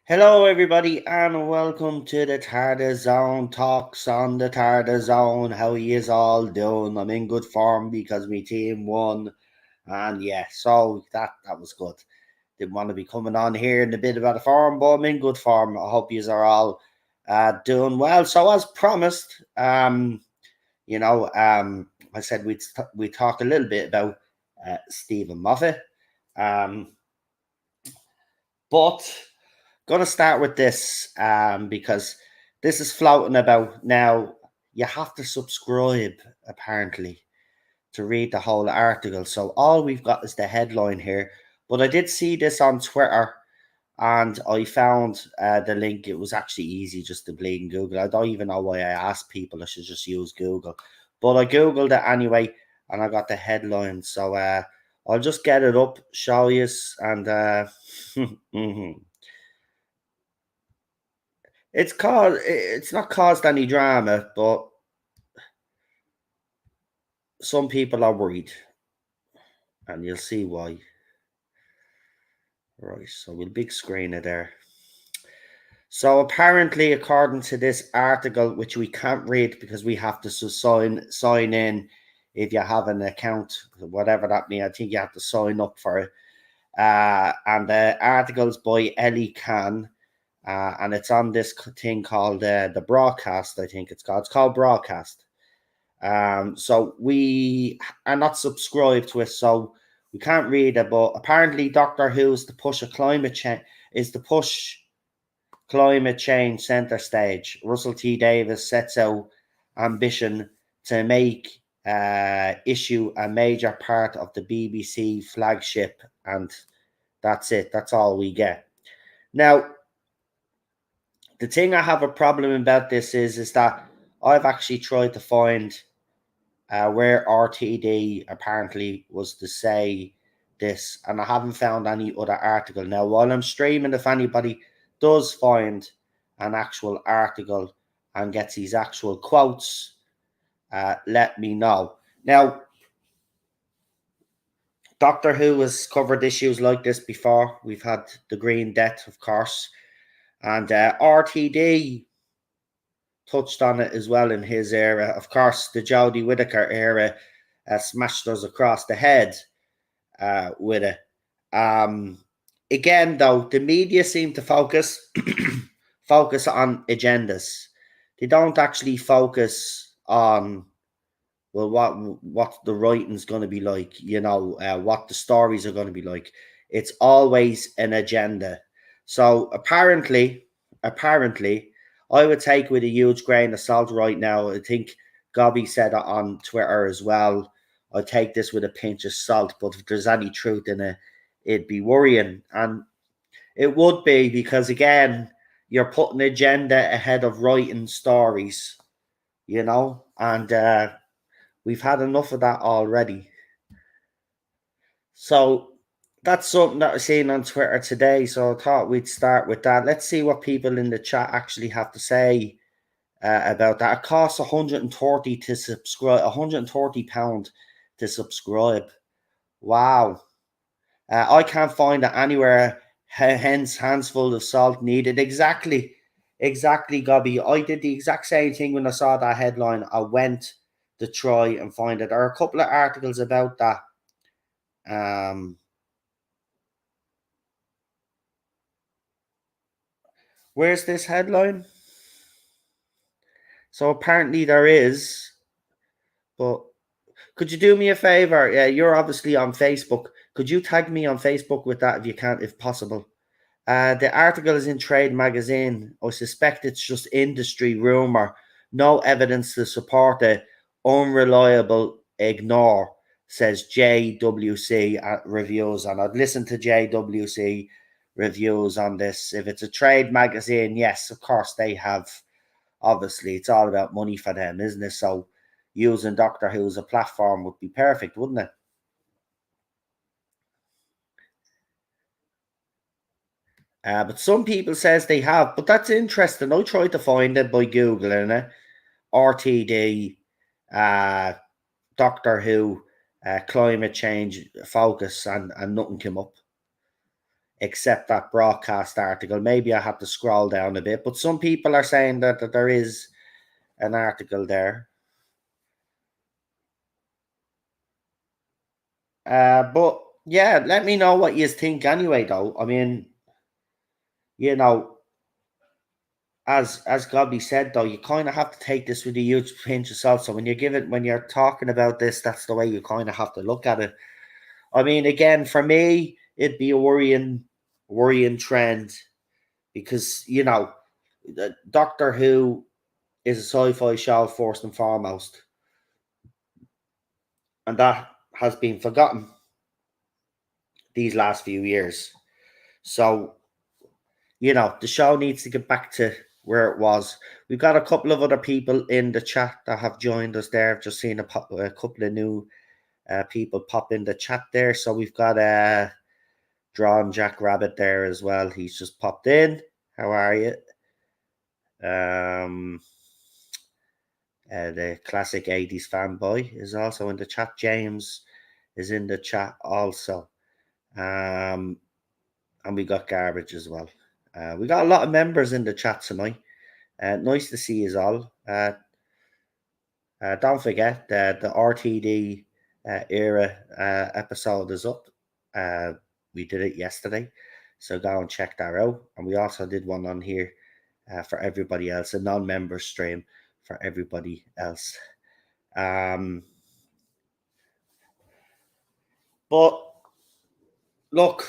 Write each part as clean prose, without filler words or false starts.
Hello, everybody, and welcome to the Tardis Zone talks on the Tardis Zone. How you all doing? I'm in good form because my team won, and yeah, so that was good. Didn't want to be coming on here in a bit about a form, but I'm in good form. I hope you are all doing well. So, as promised, I said we talk a little bit about Stephen Moffat, um, but gonna start with this because this is floating about now. You have to subscribe apparently to read the whole article. So all we've got is the headline here. But I did see this on Twitter and I found the link. It was actually easy just to bleed in Google. I don't even know why I asked people. I should just use Google. But I Googled it anyway and I got the headline. So I'll just get it up, show you, and it's not caused any drama, but some people are worried, and you'll see why. Right, so we'll big screen it there. So apparently, according to this article, which we can't read because we have to sign in if you have an account, whatever that means. I think you have to sign up for it. And the article's by Ellie Khan, and it's on this thing called the broadcast. I think it's called. It's called broadcast. So we are not subscribed to it, so we can't read it. But apparently, Doctor Who is to push a climate change is to push climate change center stage. Russell T Davies sets out ambition to make issue a major part of the BBC flagship, and that's it. That's all we get. Now, the thing I have a problem about this is that I've actually tried to find where RTD apparently was to say this, and I haven't found any other article. Now, while I'm streaming, if anybody does find an actual article and gets these actual quotes, let me know. Now, Doctor Who has covered issues like this before. We've had the Green Death, of course, and RTD touched on it as well in his era. Of course, the Jodie Whittaker era smashed us across the head with it. Um, Again, though, the media seem to focus focus on agendas. They don't actually focus on well what the writing's going to be like. What the stories are going to be like. It's always an agenda. So apparently, I would take with a huge grain of salt right now. I think Gobby said it on Twitter as well. I take this with a pinch of salt, but if there's any truth in it, it'd be worrying. And it would be because, again, you're putting agenda ahead of writing stories, and we've had enough of that already. So that's something that I've seen on Twitter today. So I thought we'd start with that. Let's see what people in the chat actually have to say about that. It costs 130 to subscribe, £130 to subscribe. Wow. I can't find it anywhere. Hence, hands full of salt needed. Exactly, Gobby. I did the exact same thing when I saw that headline. I went to try and find it. There are a couple of articles about that. Where's this headline? So apparently there is, but could you do me a favor? Yeah, you're obviously on Facebook. Could you tag me on Facebook with that if you can, if possible? The article is in Trade Magazine. I suspect it's just industry rumor. No evidence to support it. Unreliable. Ignore, says JWC at reviews. And I'd listen to JWC reviews on this. If it's a trade magazine, yes, of course they have. Obviously, it's all about money for them, isn't it? So using Doctor Who as a platform would be perfect, wouldn't it? But some people says they have, but that's interesting. I tried to find it by Googling it. RTD, Doctor Who, climate change focus, and nothing came up. except that broadcast article. Maybe I have to scroll down a bit, but some people are saying that there is an article there. But yeah, let me know what you think anyway, though. I mean, you know, as Gobby said, though, you kind of have to take this with a huge pinch of salt. So when you're talking about this, that's the way you kind of have to look at it. I mean, again, for me, it'd be a worrying trend because Doctor Who is a sci-fi show first and foremost, and that has been forgotten these last few years. So the show needs to get back to where it was. We've got a couple of other people in the chat that have joined us there. I've just seen a couple of new people pop in the chat there. So we've got Drawn Jack Rabbit there as well. He's just popped in. How are you? The classic 80s fanboy is also in the chat. James is in the chat also. And we got Garbage as well. We got a lot of members in the chat tonight. Nice to see you all. Don't forget that the RTD era episode is up. We did it yesterday, so go and check that out. And we also did one on here for everybody else, a non-member stream for everybody else. But look,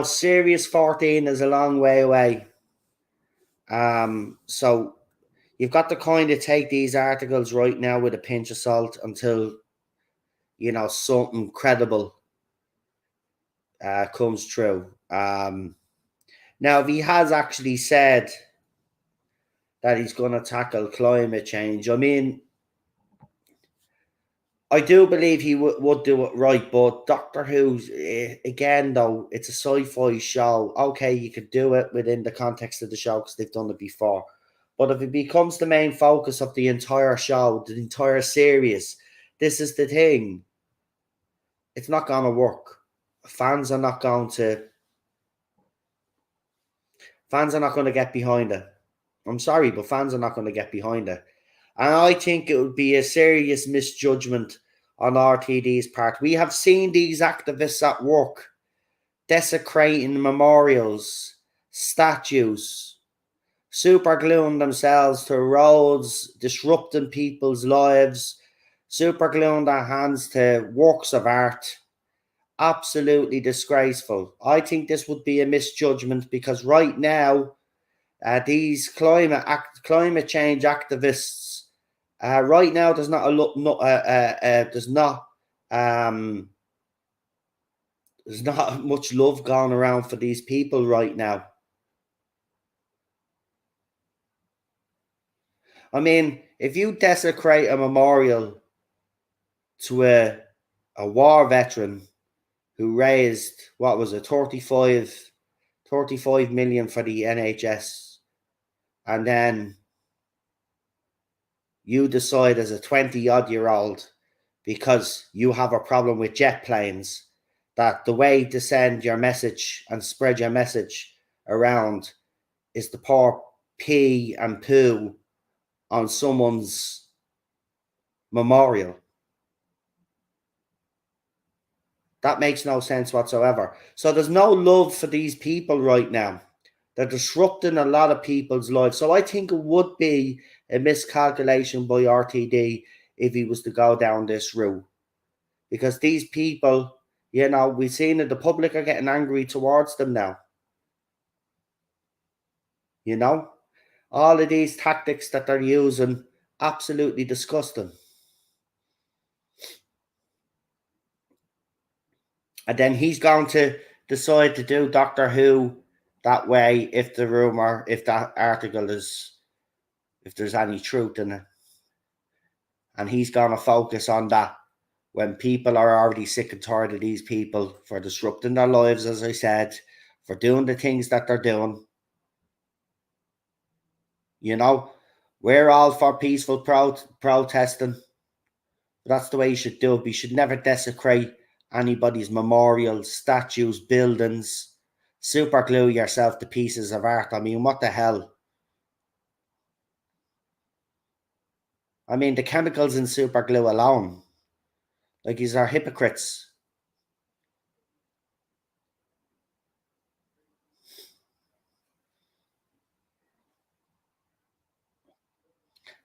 Series 14 is a long way away. So you've got to kind of take these articles right now with a pinch of salt until something credible comes true. Now, if he has actually said that he's going to tackle climate change, I mean, I do believe he would do it right, but Doctor Who's, again, though, it's a sci-fi show. Okay, you could do it within the context of the show because they've done it before. But if it becomes the main focus of the entire show, the entire series, this is the thing. It's not going to work. Fans are not going to get behind it. I'm sorry, but fans are not going to get behind it. And I think it would be a serious misjudgment on RTD's part. We have seen these activists at work desecrating memorials, statues, supergluing themselves to roads, disrupting people's lives, supergluing their hands to works of art. Absolutely disgraceful. I think this would be a misjudgment because right now, these climate change activists, right now, there's not much love going around for these people right now. I mean, if you desecrate a memorial to a war veteran who raised, what was it, 35 million for the NHS, and then you decide as a 20-odd-year-old, because you have a problem with jet planes, that the way to send your message and spread your message around is to pour pee and poo on someone's memorial. That makes no sense whatsoever. So there's no love for these people right now. They're disrupting a lot of people's lives. So I think it would be a miscalculation by RTD if he was to go down this route. Because these people, we've seen that the public are getting angry towards them now. All of these tactics that they're using, absolutely disgusting. And then he's going to decide to do Doctor Who that way if that article if there's any truth in it. And he's going to focus on that when people are already sick and tired of these people for disrupting their lives, as I said, for doing the things that they're doing. We're all for peaceful protesting. That's the way you should do it. We should never desecrate anybody's memorials, statues, buildings, super glue yourself to pieces of art. I mean, what the hell? I mean, the chemicals in super glue alone, like, these are hypocrites.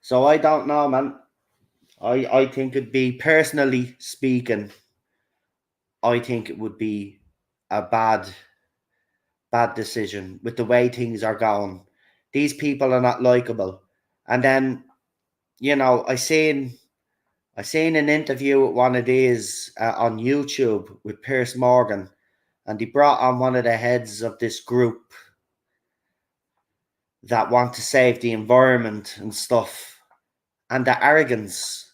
So I don't know, man. I think it'd be, personally speaking, I think it would be a bad decision with the way things are going. These people are not likable. And then, I seen an interview with one of these on YouTube with Piers Morgan, and he brought on one of the heads of this group that want to save the environment and stuff, and the arrogance,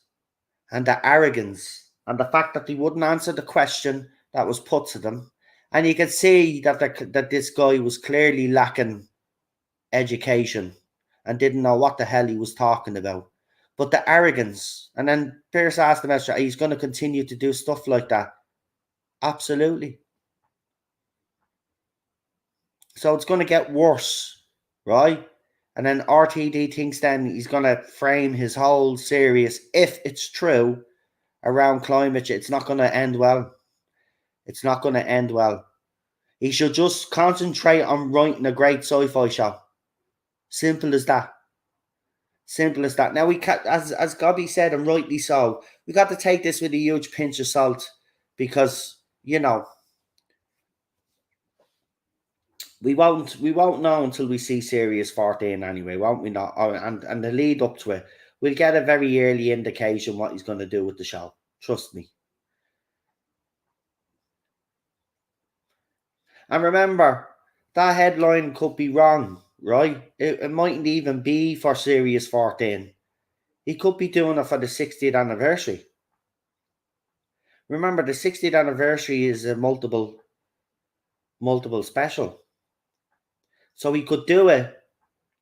and the fact that they wouldn't answer the question that was put to them. And you could see that this guy was clearly lacking education and didn't know what the hell he was talking about. But the arrogance, and then Pierce asked him, he's going to continue to do stuff like that. Absolutely. So it's going to get worse, right? And then RTD thinks then he's going to frame his whole series, if it's true, around climate change. It's not going to end well. It's not going to end well. He should just concentrate on writing a great sci-fi show. Simple as that. Simple as that. Now, we can, as Gobby said, and rightly so, we got to take this with a huge pinch of salt, because we won't know until we see Series 14 anyway, won't we not? Oh, and the lead up to it, we'll get a very early indication what he's going to do with the show. Trust me. And remember, that headline could be wrong, right? It mightn't even be for Series 14. He could be doing it for the 60th anniversary. Remember, the 60th anniversary is a multiple special. So he could do it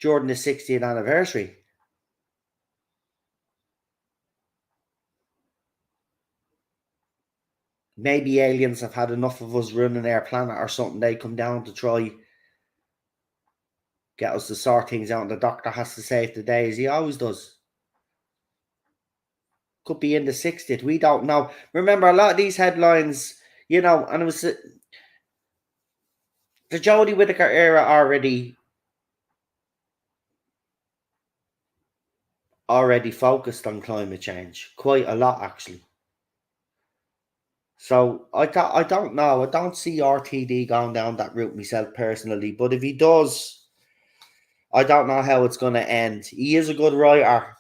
during the 60th anniversary. Maybe aliens have had enough of us running their planet or something. They come down to try get us to sort things out, and the Doctor has to save the day, as he always does. Could be in the 60th. We don't know. Remember, a lot of these headlines, and it was the Jodie Whittaker era already focused on climate change. Quite a lot, actually. So I don't know. I don't see RTD going down that route myself personally. But if he does, I don't know how it's going to end. He is a good writer.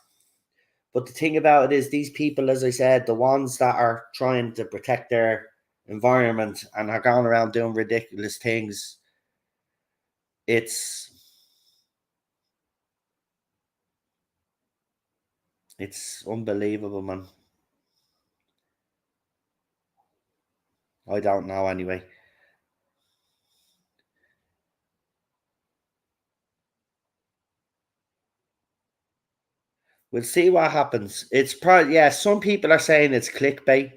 But the thing about it is, these people, as I said, the ones that are trying to protect their environment and are going around doing ridiculous things, it's unbelievable, man. I don't know anyway. We'll see what happens. It's probably, yeah, some people are saying it's clickbait.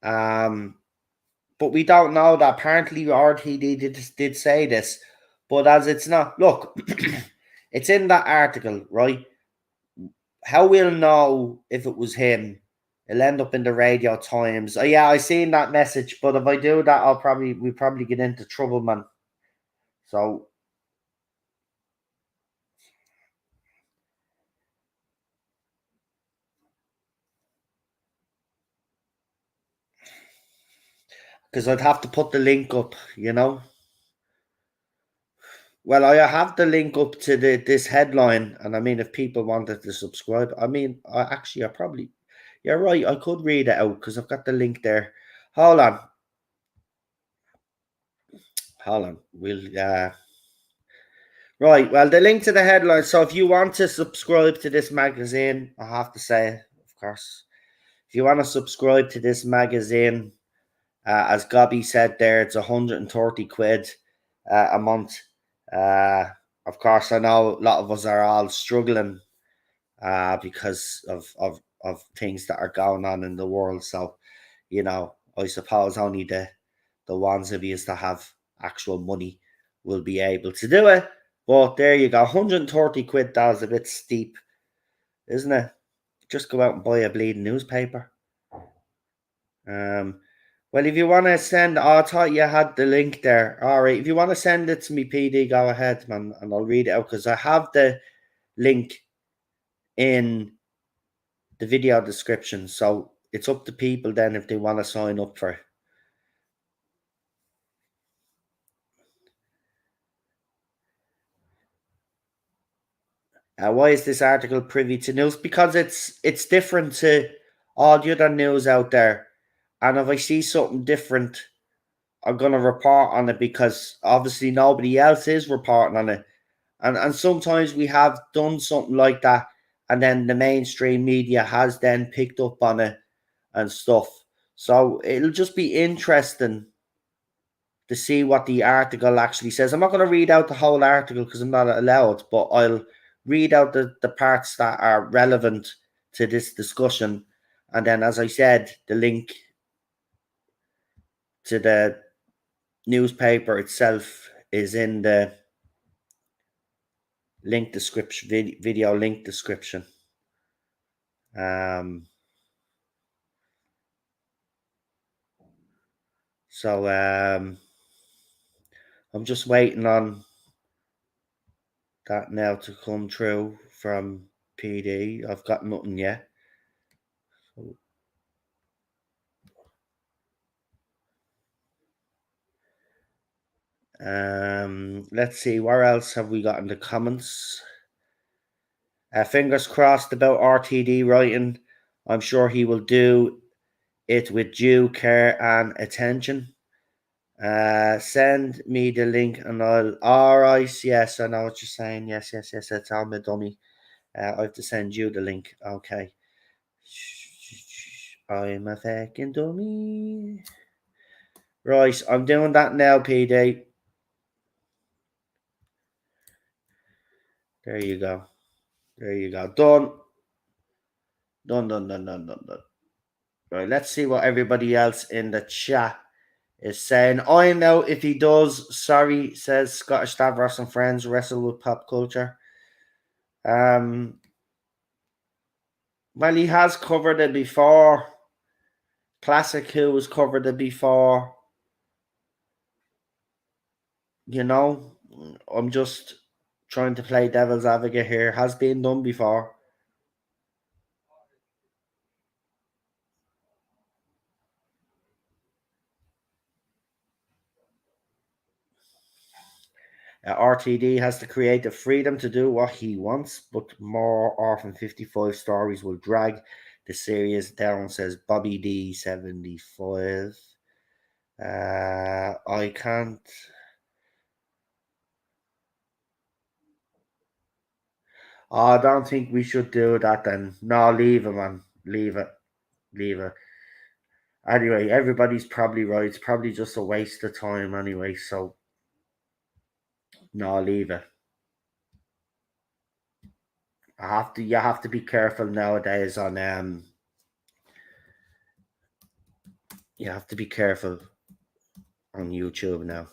But we don't know that. Apparently RTD did say this. But as it's not, look, it's in that article, right? How we'll know if it was him? It'll end up in the Radio Times. Oh yeah, I seen that message, but if I do that, we probably get into trouble, man. So because I'd have to put the link up, Well, I have the link up to this headline, and I mean, if people wanted to subscribe, I mean, I probably, you're right, I could read it out because I've got the link there. Hold on, We'll right. Well, the link to the headline. So, if you want to subscribe to this magazine, I have to say, of course, if you want to subscribe to this magazine, as Gobby said there, it's 130 quid a month. Of course, I know a lot of us are all struggling because of things that are going on in the world. So, you know, I suppose only the ones of you to have actual money will be able to do it. But there you go, 130 quid. That was a bit steep, isn't it? Just go out and buy a bleeding newspaper. Well, if you want to send, oh, I thought you had the link there. All right, if you want to send it to me, PD, go ahead, man, and I'll read it out because I have the link in the video description. So it's up to people then if they want to sign up for it. Why is this article privy to news? Because it's different to all the other news out there. And if I see something different, I'm gonna report on it because obviously nobody else is reporting on it. And sometimes we have done something like that, and then the mainstream media has then picked up on it and stuff. So it'll just be interesting to see what the article actually says. I'm not going to read out the whole article because I'm not allowed, but I'll read out the parts that are relevant to this discussion. And then, as I said, the link to the newspaper itself is in the link description, video link description. So I'm just waiting on that now to come through from PD. I've got nothing yet. Let's see, where else have we got in the comments? Fingers crossed about RTD writing. I'm sure he will do it with due care and attention. Send me the link and I'll. All right, yes, I know what you're saying. Yes, that's all my dummy. I have to send you the link. Okay. I'm a fucking dummy. Right, I'm doing that now, PD. There you go. There you go. Done. Done. Right, let's see what everybody else in the chat is saying. I know if he does, sorry, says Scottish Stavros and friends, wrestle with pop culture. Well, he has covered it before. Classic Who has covered it before. You know, I'm just trying to play devil's advocate here. Has been done before. RTD has the creative freedom to do what he wants, but more often 55 stories will drag the series down, says Bobby D75. I can't. I don't think we should do that then. No, leave it, man. Leave it. Leave it. Anyway, everybody's probably right. It's probably just a waste of time anyway, so no, leave it. You have to be careful nowadays on you have to be careful on YouTube now.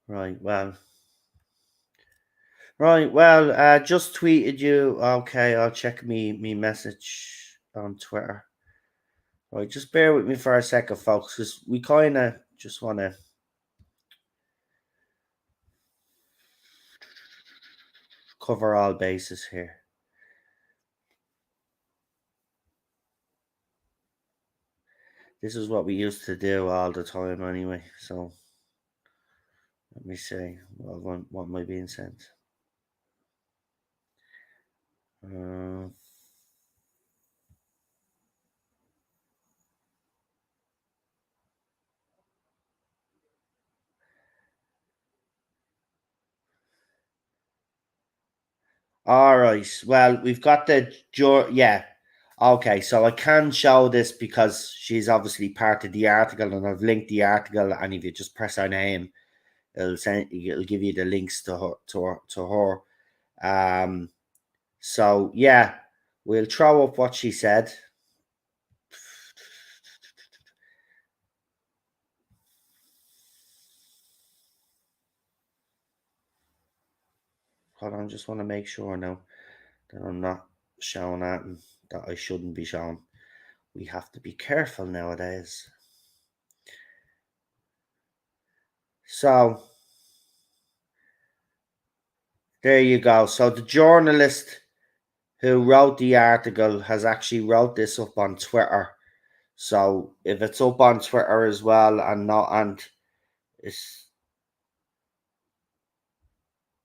Right, well. Just tweeted you. Okay, I'll check me message on Twitter. Right, just bear with me for a second, folks, because we kind of just want to cover all bases here. This is what we used to do all the time anyway, so let me see. What am I being sent? All right. Well, we've got the yeah. Okay, so I can show this because she's obviously part of the article, and I've linked the article. And if you just press her name, it'll give you the links to her. So yeah, we'll throw up what she said. Hold on, just want to make sure now that I'm not showing that and that I shouldn't be showing. We have to be careful nowadays. So there you go. So the journalist who wrote the article has actually wrote this up on Twitter. So if it's up on Twitter as well and it's,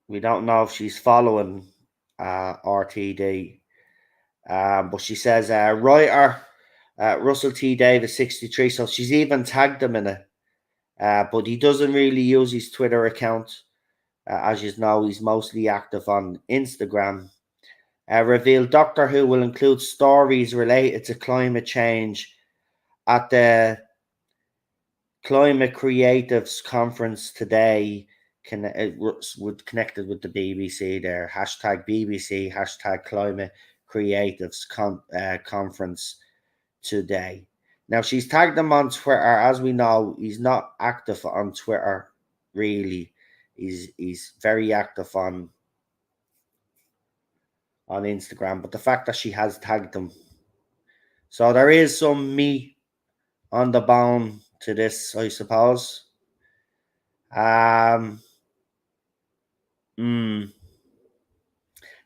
we don't know if she's following RTD, but she says writer Russell T Davis 63. So she's even tagged him in it, but he doesn't really use his Twitter account. As you know, he's mostly active on Instagram. Revealed Doctor Who will include stories related to climate change at the Climate Creatives Conference today. Connected with the BBC there. Hashtag BBC, hashtag Climate Creatives Conference today. Now, she's tagged him on Twitter. As we know, he's not active on Twitter, really. He's very active on Instagram, but the fact that she has tagged him. So there is some meat on the bone to this, I suppose. Um, mm,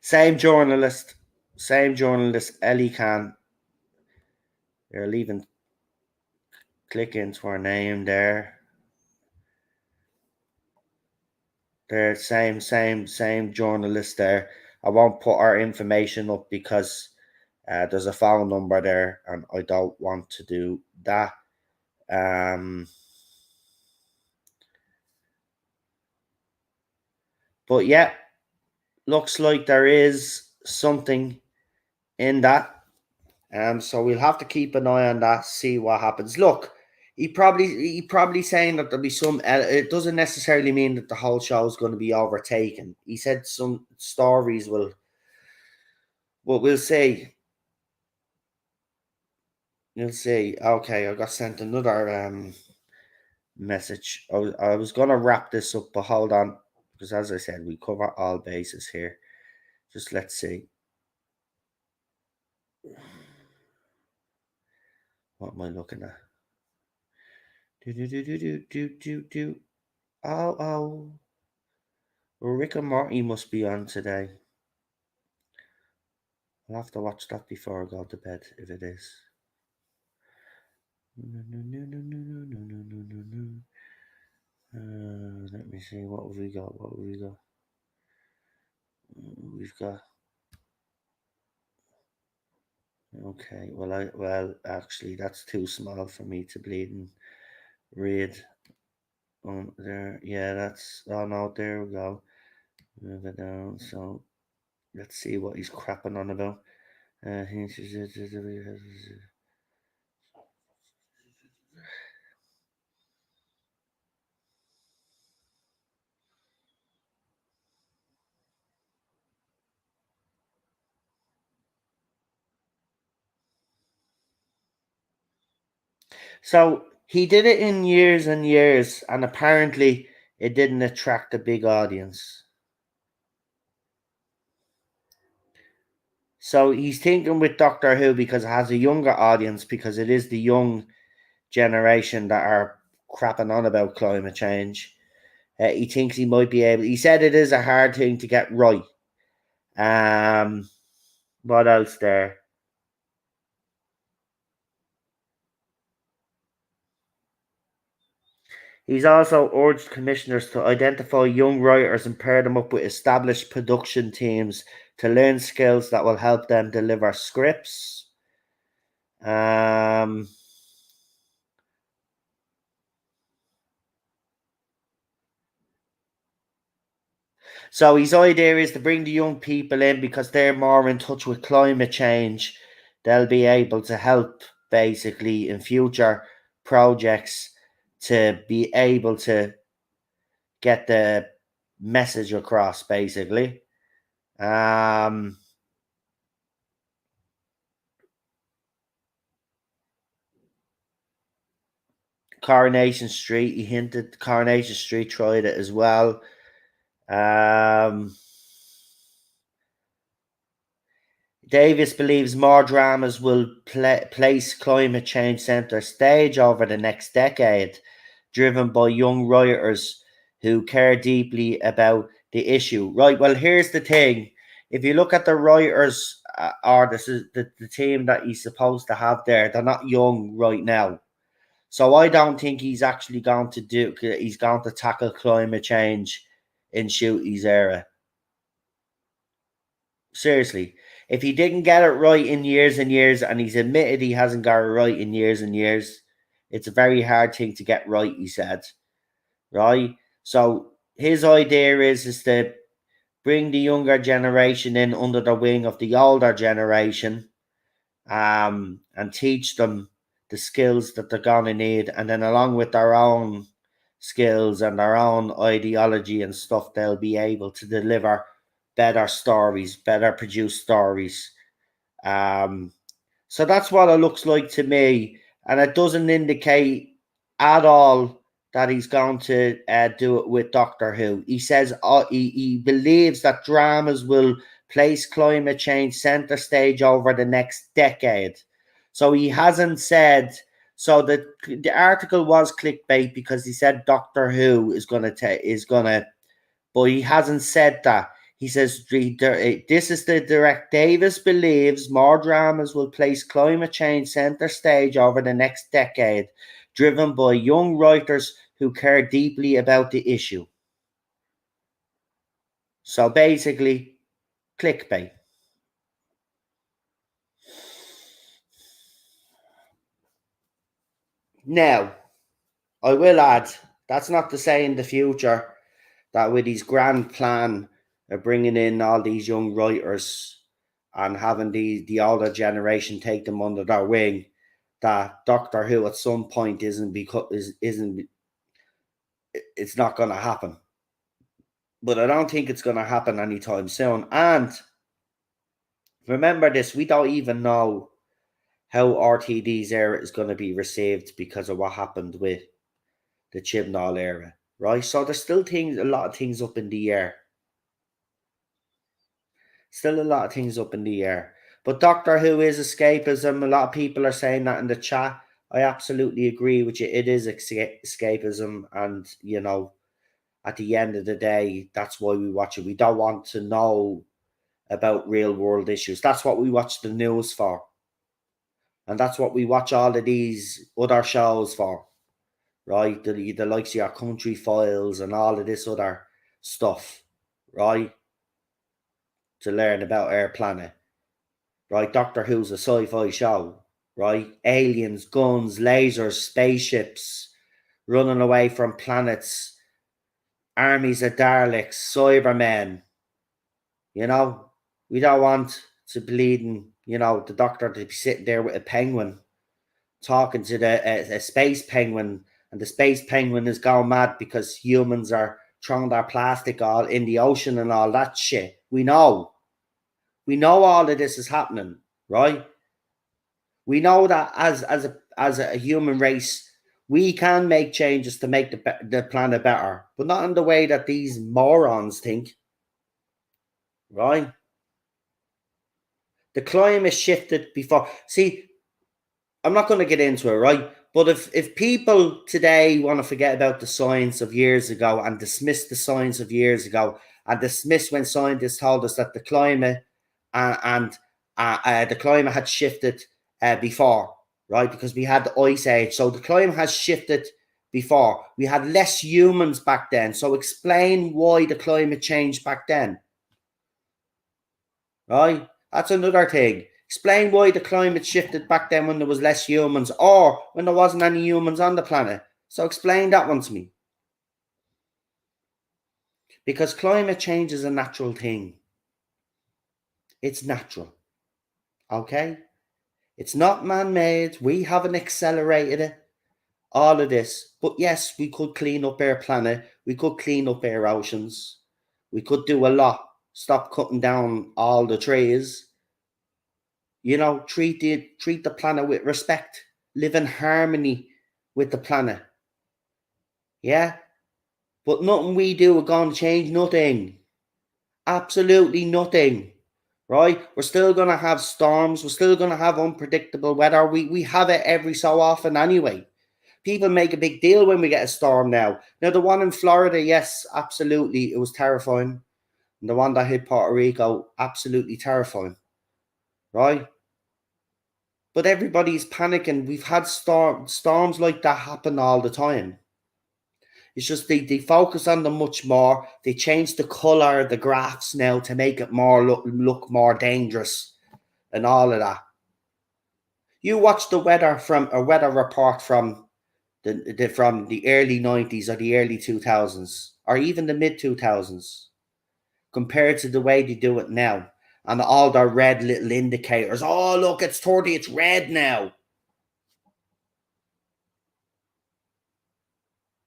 same journalist, Ellie Khan. They're leaving. Click into her name there. They're same journalist there. I won't put our information up because there's a phone number there, and I don't want to do that. But yeah, looks like there is something in that. So we'll have to keep an eye on that, see what happens. Look, he probably saying that there'll be some. It doesn't necessarily mean that the whole show is going to be overtaken. He said some stories will. Well, we'll see. We'll see. Okay, I got sent another message. I was gonna wrap this up, but hold on, because as I said, we cover all bases here. Just let's see. What am I looking at? Do. Oh. Rick and Morty must be on today. I'll have to watch that before I go to bed if it is. Let me see. What have we got? We've got. Okay. Well, actually, that's too small for me to bleed and read. On there, yeah, that's. Oh no, there we go. Move it down. So let's see what he's crapping on about. Uh, So he did it in years and years, and apparently it didn't attract a big audience. So he's thinking with Doctor Who because it has a younger audience, because it is the young generation that are crapping on about climate change. He thinks he might be able. He said it is a hard thing to get right. Um, what else there? He's also urged commissioners to identify young writers and pair them up with established production teams to learn skills that will help them deliver scripts. Um, so his idea is to bring the young people in because they're more in touch with climate change, they'll be able to help basically in future projects to be able to get the message across, basically. Coronation Street, he hinted Coronation Street tried it as well. Davis believes more dramas will place climate change centre stage over the next decade, driven by young writers who care deeply about the issue. Right, well, here's the thing. If you look at the writers, or this is the team that he's supposed to have there, they're not young right now. So I don't think he's actually going to he's going to tackle climate change in Shooty's era. Seriously. If he didn't get it right in years and years, and he's admitted he hasn't got it right in years and years, it's a very hard thing to get right, he said. Right? So his idea is to bring the younger generation in under the wing of the older generation, and teach them the skills that they're going to need. And then along with their own skills and their own ideology and stuff, they'll be able to deliver better stories, better produced stories. So that's what it looks like to me. And it doesn't indicate at all that he's going to do it with Doctor Who. He says he believes that dramas will place climate change center stage over the next decade. So he hasn't said. So the article was clickbait because he said Doctor Who is gonna, but he hasn't said that. He says this is the direct. Davis believes more dramas will place climate change center stage over the next decade, driven by young writers who care deeply about the issue. So basically, clickbait. Now, I will add, that's not to say in the future that with his grand plan of bringing in all these young writers and having the older generation take them under their wing, that Doctor Who at some point isn't it's not going to happen. But I don't think it's going to happen anytime soon. And remember this, we don't even know how RTD's era is going to be received because of what happened with the Chibnall era, right? So there's still a lot of things up in the air. Still a lot of things up in the air. But Doctor Who is escapism. A lot of people are saying that in the chat. I absolutely agree with you. It is escapism. And, you know, at the end of the day, that's why we watch it. We don't want to know about real world issues. That's what we watch the news for. And that's what we watch all of these other shows for. Right? The likes of your Country Files and all of this other stuff. Right? To learn about our planet. Right? Doctor Who's a sci-fi show. Right? Aliens, guns, lasers, spaceships, running away from planets, armies of Daleks, Cybermen. You know, we don't want to bleeding, you know, the Doctor to be sitting there with a penguin talking to a space penguin, and the space penguin is going mad because humans are throwing their plastic all in the ocean and all that shit. We know all of this is happening, right? We know that as a human race, we can make changes to make the planet better, but not in the way that these morons think, right? The climate shifted before. See, I'm not going to get into it, right? But if people today want to forget about the science of years ago and dismiss the science of years ago and dismiss when scientists told us that the climate and the climate had shifted before, right? Because we had the ice age, so the climate has shifted before. We had less humans back then, so explain why the climate changed back then, right? That's another thing. Explain why the climate shifted back then when there was less humans or when there wasn't any humans on the planet. So explain that one to me. Because climate change is a natural thing. It's natural. Okay? It's not man-made. We haven't accelerated it. All of this. But yes, we could clean up our planet. We could clean up our oceans. We could do a lot. Stop cutting down all the trees. You know, treat the planet with respect. Live in harmony with the planet. Yeah? But nothing we do are going to change nothing. Absolutely nothing. Right? We're still going to have storms. We're still going to have unpredictable weather. We have it every so often anyway. People make a big deal when we get a storm now. Now, the one in Florida, yes, absolutely, it was terrifying. And the one that hit Puerto Rico, absolutely terrifying. Right? But everybody's panicking. We've had storms like that happen all the time. It's just they focus on them much more. They change the colour of the graphs now to make it more look more dangerous and all of that. You watch the weather from a weather report from the early 90s or the early 2000s or even the mid 2000s compared to the way they do it now. And all their red little indicators. Oh, look, it's 30, it's red now.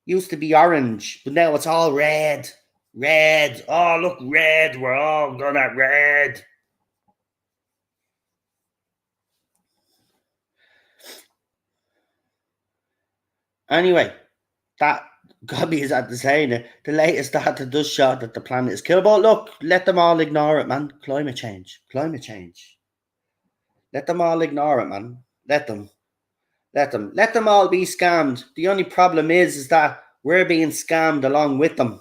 Used to be orange, but now it's all red. Red. Oh, look, red. We're all gonna red. Anyway, that Gobby is at the saying it. The latest data does show that the planet is killed. But look, let them all ignore it, man. Climate change. Climate change. Let them all ignore it, man. Let them. Let them. Let them all be scammed. The only problem is that we're being scammed along with them.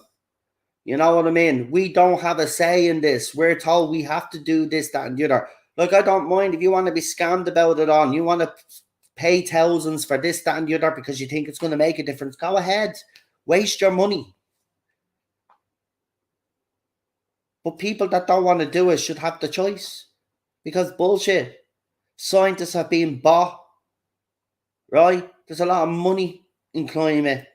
You know what I mean? We don't have a say in this. We're told we have to do this, that, and the other. Look, I don't mind if you want to be scammed about it on. You want to pay thousands for this, that, and the other because you think it's going to make a difference. Go ahead. Waste your money. But people that don't want to do it should have the choice. Because bullshit. Scientists are being bought. Right? There's a lot of money in the climate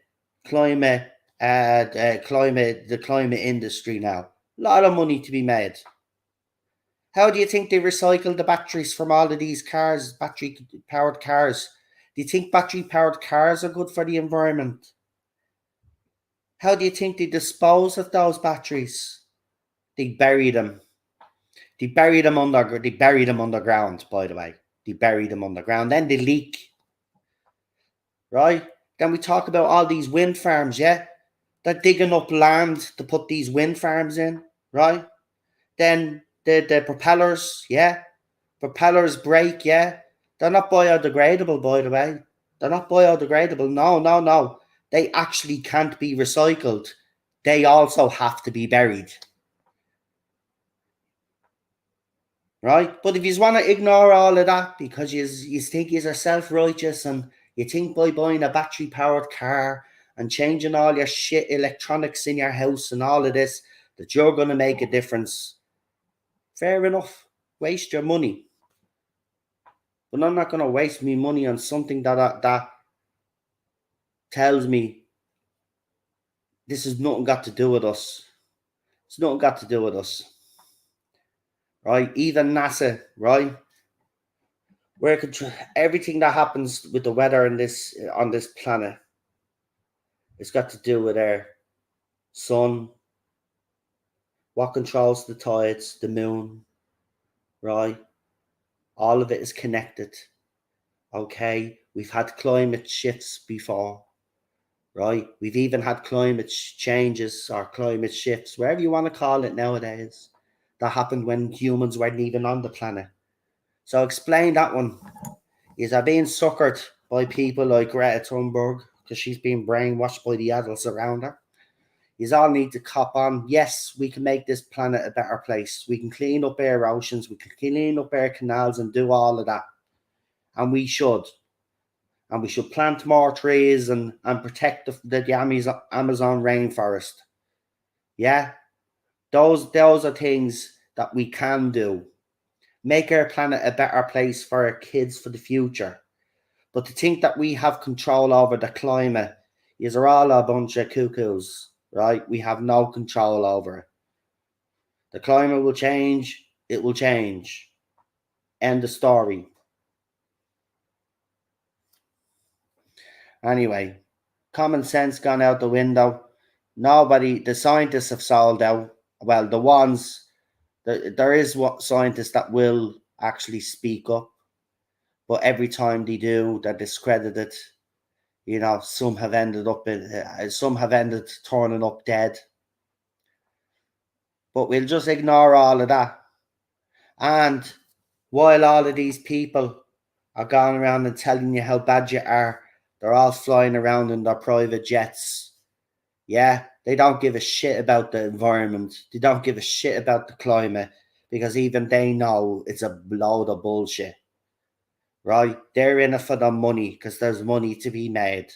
industry now. A lot of money to be made. How do you think they recycle the batteries from all of these cars, battery-powered cars? Do you think battery-powered cars are good for the environment? How do you think they dispose of those batteries? They bury them. They bury them underground, by the way. They bury them underground. Then they leak. Right? Then we talk about all these wind farms, yeah? They're digging up land to put these wind farms in, right? Then the propellers, yeah? Propellers break, yeah? They're not biodegradable, by the way. They're not biodegradable. No. They actually can't be recycled. They also have to be buried. Right? But if you want to ignore all of that because you think you're self-righteous and you think by buying a battery-powered car and changing all your shit electronics in your house and all of this, that you're going to make a difference, fair enough. Waste your money. But I'm not going to waste my money on something that tells me this has nothing got to do with us. It's nothing got to do with us. Right? Even NASA, right? Where everything that happens with the weather on this planet, it's got to do with our sun, what controls the tides, the moon, right? All of it is connected. Okay, we've had climate shifts before, right? We've even had climate changes or climate shifts, wherever you want to call it nowadays, that happened when humans weren't even on the planet. So explain that one. Is are being suckered by people like Greta Thunberg because she's being brainwashed by the adults around her. You all need to cop on. Yes, we can make this planet a better place. We can clean up our oceans. We can clean up our canals and do all of that. And we should. And we should plant more trees and protect the Amazon rainforest. Yeah? Those are things that we can do. Make our planet a better place for our kids for the future. But to think that we have control over the climate is all a bunch of cuckoos, right? We have no control over it. The climate will change. It will change. End of story. Anyway, common sense gone out the window. The scientists have sold out. Well, there is what scientists that will actually speak up, but every time they do, they're discredited. Some have ended turning up dead. But we'll just ignore all of that. And while all of these people are going around and telling you how bad you are, they're all flying around in their private jets. Yeah, they don't give a shit about the environment. They don't give a shit about the climate, because even they know it's a load of bullshit. Right? They're in it for the money because there's money to be made.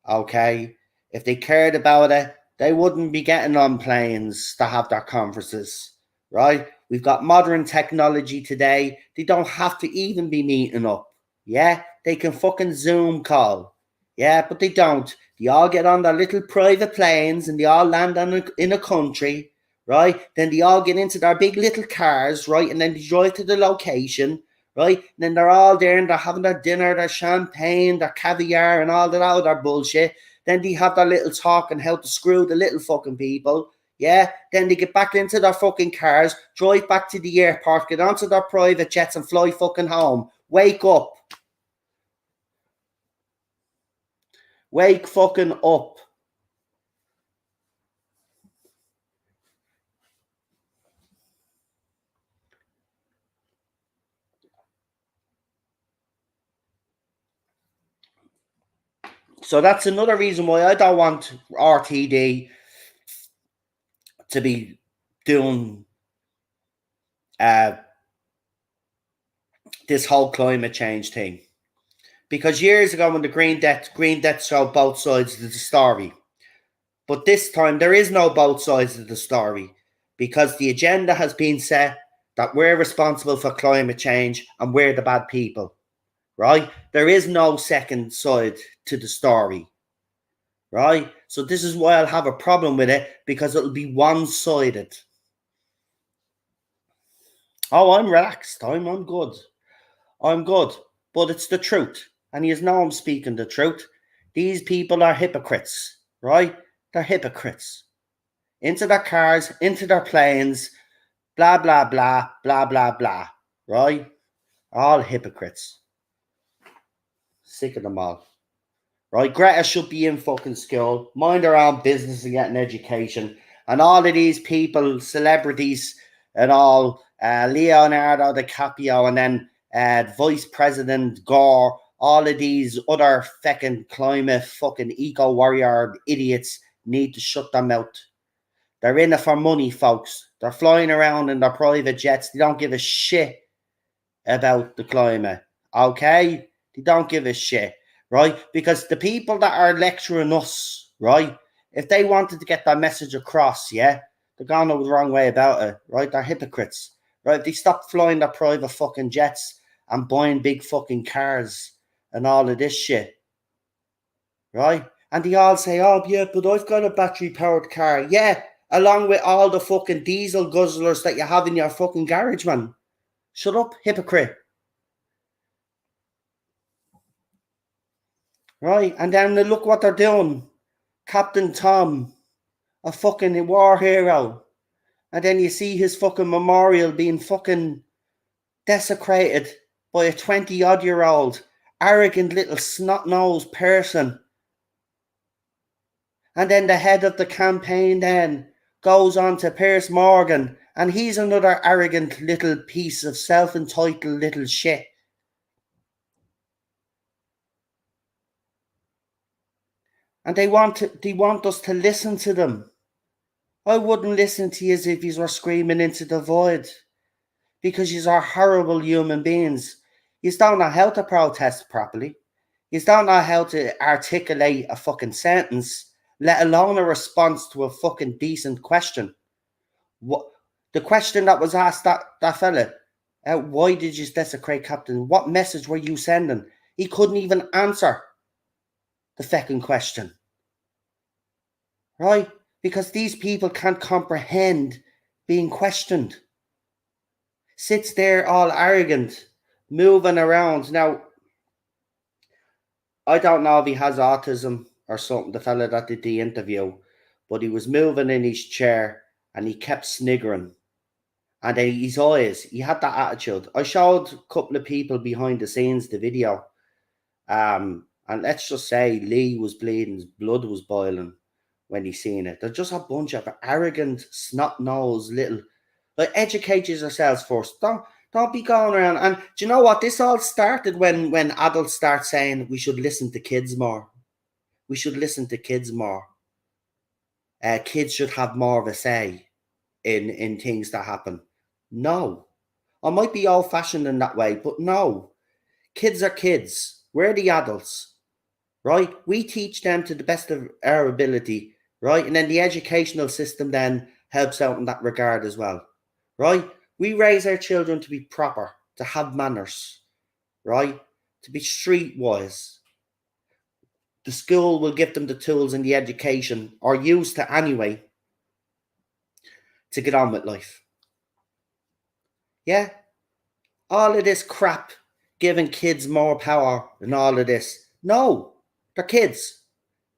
Okay? If they cared about it, they wouldn't be getting on planes to have their conferences. Right? We've got modern technology today. They don't have to even be meeting up. Yeah? They can fucking Zoom call. Yeah, but they don't. They all get on their little private planes and they all land in a country, right? Then they all get into their big little cars, right? And then they drive to the location, right? And then they're all there and they're having their dinner, their champagne, their caviar and all that other bullshit. Then they have their little talk on how to screw the little fucking people. Yeah, then they get back into their fucking cars, drive back to the airport, get onto their private jets and fly fucking home. Wake up. Wake fucking up. So that's another reason why I don't want RTD to be doing this whole climate change thing. Because years ago when the Green Death showed both sides of the story. But this time there is no both sides of the story, because the agenda has been set that we're responsible for climate change and we're the bad people, right? There is no second side to the story, right? So this is why I'll have a problem with it, because it'll be one-sided. Oh, I'm relaxed. I'm good. I'm good. But it's the truth. And you know I'm speaking the truth. These people are hypocrites, right? They're hypocrites. Into their cars, into their planes, blah, blah, blah, blah, blah, blah, right? All hypocrites. Sick of them all. Right? Greta should be in fucking school, mind her own business and get an education. And all of these people, celebrities and all, Leonardo DiCaprio and then Vice President Gore, all of these other fucking climate fucking eco warrior idiots need to shut their mouth. They're in it for money, folks. They're flying around in their private jets. They don't give a shit about the climate. Okay? They don't give a shit. Right? Because the people that are lecturing us, right? If they wanted to get that message across, yeah, they're going the wrong way about it, right? They're hypocrites, right? If they stop flying their private fucking jets and buying big fucking cars and all of this shit, right? And they all say, oh, yeah, but I've got a battery-powered car. Yeah, along with all the fucking diesel guzzlers that you have in your fucking garage, man. Shut up, hypocrite. Right, and then look what they're doing. Captain Tom, a fucking war hero. And then you see his fucking memorial being fucking desecrated by a 20-odd-year-old, arrogant little snot-nosed person. And then the head of the campaign then goes on to Piers Morgan, and he's another arrogant little piece of self-entitled little shit. And they want us to listen to them. I wouldn't listen to you as if you were screaming into the void, because you are horrible human beings. You don't know how to protest properly. You don't know how to articulate a fucking sentence, let alone a response to a fucking decent question. What the question that was asked that fella? Why did you desecrate Captain? What message were you sending? He couldn't even answer the fucking question. Right? Because these people can't comprehend being questioned. Sits there all arrogant, moving around. Now, I don't know if he has autism or something, the fella that did the interview, but he was moving in his chair and he kept sniggering. And then his eyes, he had that attitude. I showed a couple of people behind the scenes the video. And let's just say Lee was bleeding, his blood was boiling when he seen it. They're just a bunch of arrogant, snot-nosed little, like, educate yourselves first. Don't be going around. And do you know what? This all started when adults start saying we should listen to kids more. We should listen to kids more. Kids should have more of a say in things that happen. No. I might be old fashioned in that way, but no. Kids are kids. We're the adults, right? We teach them to the best of our ability, right? And then the educational system then helps out in that regard as well, right? We raise our children to be proper, to have manners, right? To be streetwise. The school will give them the tools and the education, or used to anyway, to get on with life. Yeah? All of this crap, giving kids more power and all of this. No, they're kids.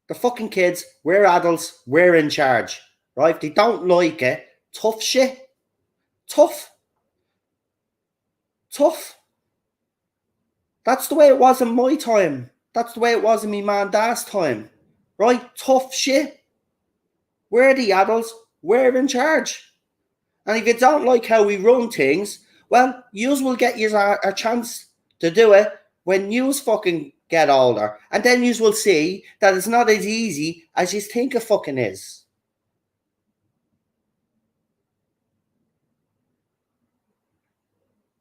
They're fucking kids. We're adults. We're in charge. Right? If they don't like it, tough shit. Tough. Tough. That's the way it was in my time. That's the way it was in me man and dad's time. Right? Tough shit. We're the adults. We're in charge. And if you don't like how we run things, well, yous will get you a chance to do it when yous fucking get older. And then yous will see that it's not as easy as you think it fucking is.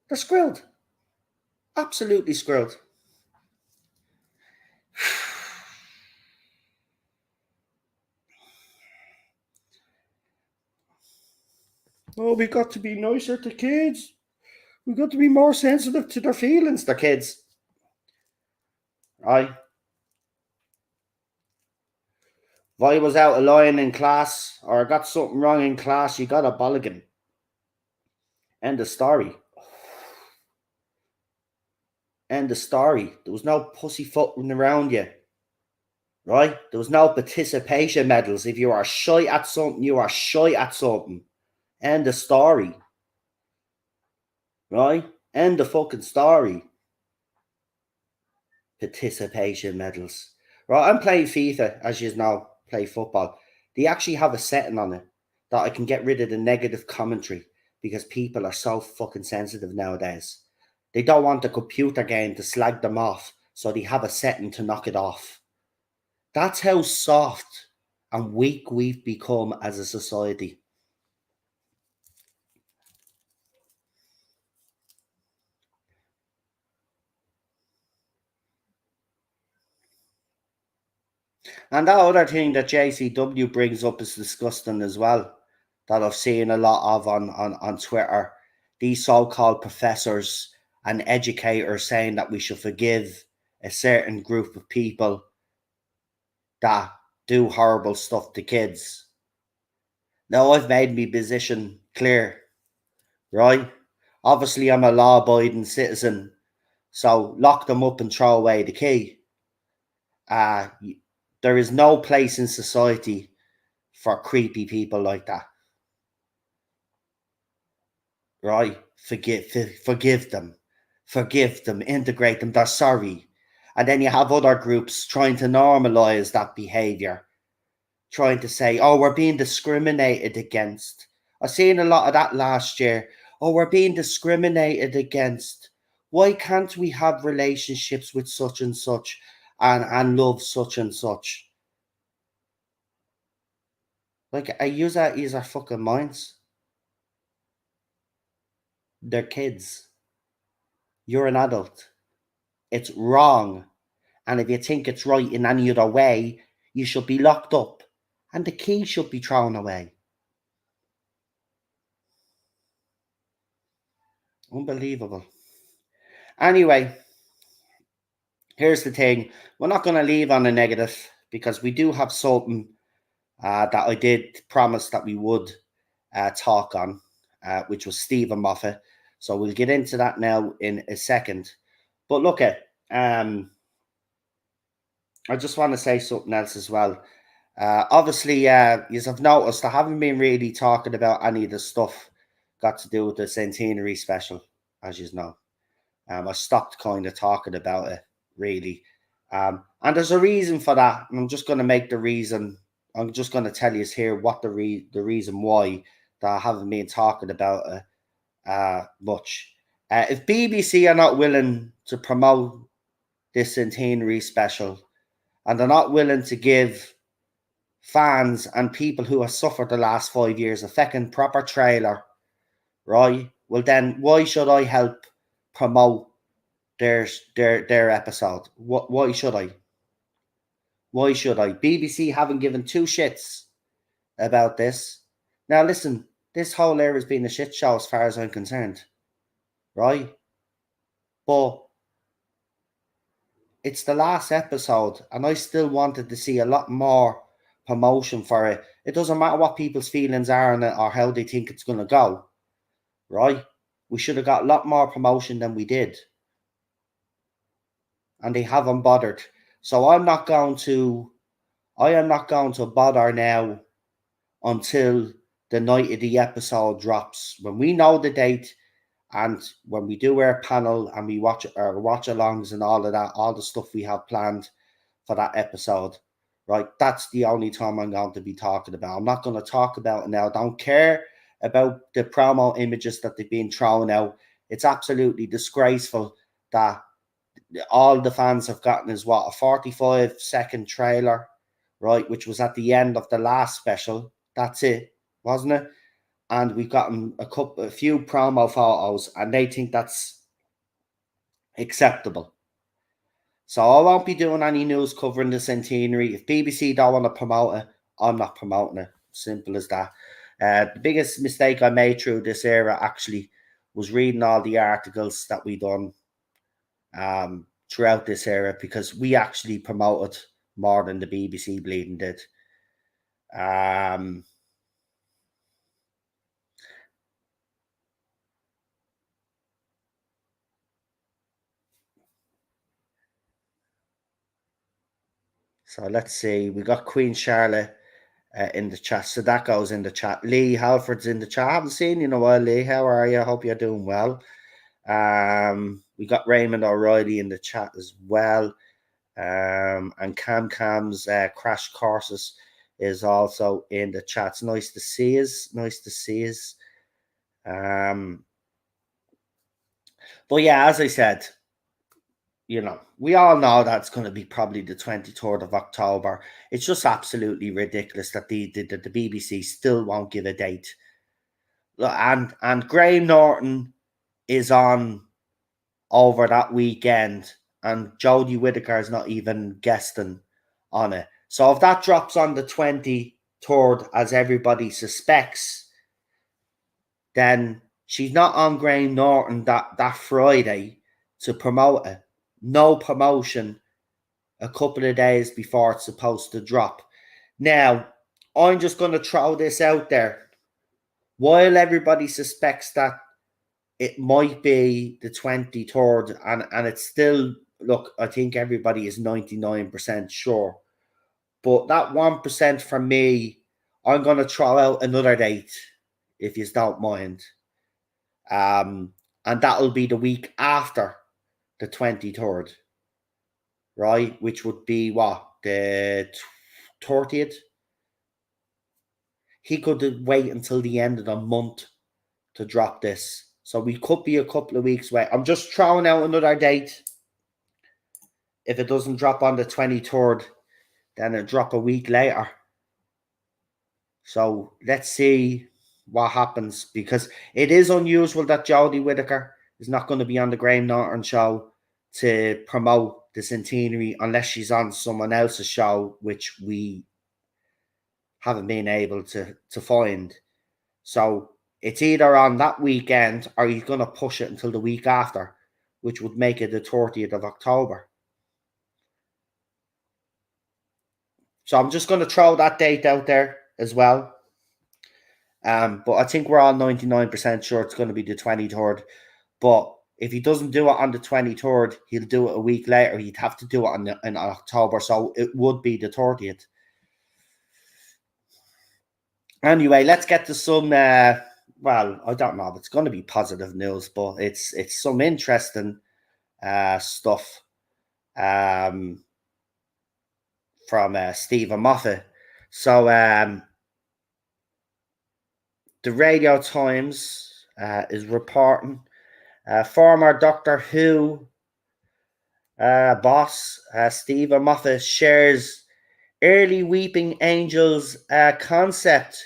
They're screwed. Absolutely screwed. Oh, we got to be nicer to kids. We got to be more sensitive to their feelings. They're kids. Right? If I was out of line in class or I got something wrong in class, you got a bolligan. End of story. End of story. There was no pussyfooting around you. Right? There was no participation medals. If you are shy at something, you are shy at something. End of story. Right? End of fucking story. Participation medals. Right? I'm playing FIFA, as you know, play football. They actually have a setting on it that I can get rid of the negative commentary because people are so fucking sensitive nowadays. They don't want the computer game to slag them off, so they have a setting to knock it off. That's how soft and weak we've become as a society. And that other thing that JCW brings up is disgusting as well, that I've seen a lot of on Twitter. These so-called professors and educators saying that we should forgive a certain group of people that do horrible stuff to kids. Now, I've made my position clear, right? Obviously, I'm a law-abiding citizen, so lock them up and throw away the key. There is no place in society for creepy people like that. Right? Forgive them. Forgive them. Integrate them. They're sorry. And then you have other groups trying to normalize that behavior, trying to say, oh, we're being discriminated against. I seen a lot of that last year. Oh, we're being discriminated against. Why can't we have relationships with such and such and love such and such? Like, I use that as our fucking minds. They're kids. You're an adult. It's wrong. And if you think it's right in any other way, you should be locked up and the key should be thrown away. Unbelievable. Anyway, here's the thing. We're not going to leave on a negative because we do have something that I did promise that we would talk on, which was Stephen Moffat. So we'll get into that now in a second. But look at I just want to say something else as well. Obviously, you have noticed I haven't been really talking about any of the stuff got to do with the centenary special, as you know. I stopped kind of talking about it, really. And there's a reason for that. And I'm just going to make the reason. I'm just going to tell you here what the reason why that I haven't been talking about it much. If BBC are not willing to promote this centenary special, and they're not willing to give fans and people who have suffered the last 5 years a fucking proper trailer, right? Well, then why should I help promote their episode? Why should I? Why should I? BBC haven't given two shits about this. Now listen, this whole era has been a shit show as far as I'm concerned, right? But it's the last episode, and I still wanted to see a lot more promotion for it. It doesn't matter what people's feelings are on it or how they think it's going to go, right? We should have got a lot more promotion than we did, and they haven't bothered. So I am not going to bother now until the night of the episode drops. When we know the date, and when we do our panel and we watch our watch alongs and all of that, all the stuff we have planned for that episode, right? That's the only time I'm going to be talking about. I'm not going to talk about it now. I don't care about the promo images that they've been thrown out. It's absolutely disgraceful that all the fans have gotten is what, a 45-second trailer, right? Which was at the end of the last special. That's it, wasn't it? And we've gotten a few promo photos, and they think that's acceptable. So I won't be doing any news covering the centenary. If BBC don't want to promote it, I'm not promoting it. Simple as that. The biggest mistake I made through this era actually was reading all the articles that we done throughout this era, because we actually promoted more than the BBC bleeding did. So let's see. We got Queen Charlotte in the chat. So that goes in the chat. Lee Halford's in the chat. I haven't seen you in a while, Lee. How are you? I hope you're doing well. We got Raymond O'Reilly in the chat as well. And Cam's Crash Courses is also in the chat. It's nice to see us. Nice to see us. But yeah, as I said, you know, we all know that's going to be probably the 23rd of October. It's just absolutely ridiculous that the BBC still won't give a date. And Graham Norton is on over that weekend, and Jodie Whittaker is not even guesting on it. So if that drops on the 23rd, as everybody suspects, then she's not on Graham Norton that Friday to promote it. No promotion a couple of days before it's supposed to drop. Now, I'm just going to throw this out there. While everybody suspects that it might be the 23rd, and it's still, look, I think everybody is 99% sure. But that 1% for me, I'm going to throw out another date, if you don't mind. And that'll be the week after the 23rd, right? Which would be what? The 30th? He could wait until the end of the month to drop this. So we could be a couple of weeks away. I'm just throwing out another date. If it doesn't drop on the 23rd, then it'll drop a week later. So let's see what happens, because it is unusual that Jodie Whittaker is not going to be on the Graham Norton show to promote the centenary unless she's on someone else's show, which we haven't been able to find. So it's either on that weekend or he's going to push it until the week after, which would make it the 30th of October. So I'm just going to throw that date out there as well. But I think we're all 99% sure it's going to be the 23rd. But if he doesn't do it on the 23rd, he'll do it a week later. He'd have to do it in October, so it would be the 30th. Anyway, let's get to some. Well, I don't know if it's going to be positive news, but it's some interesting stuff from Stephen Moffat. So the Radio Times is reporting former Doctor Who boss Stephen Moffat shares early weeping angels concept.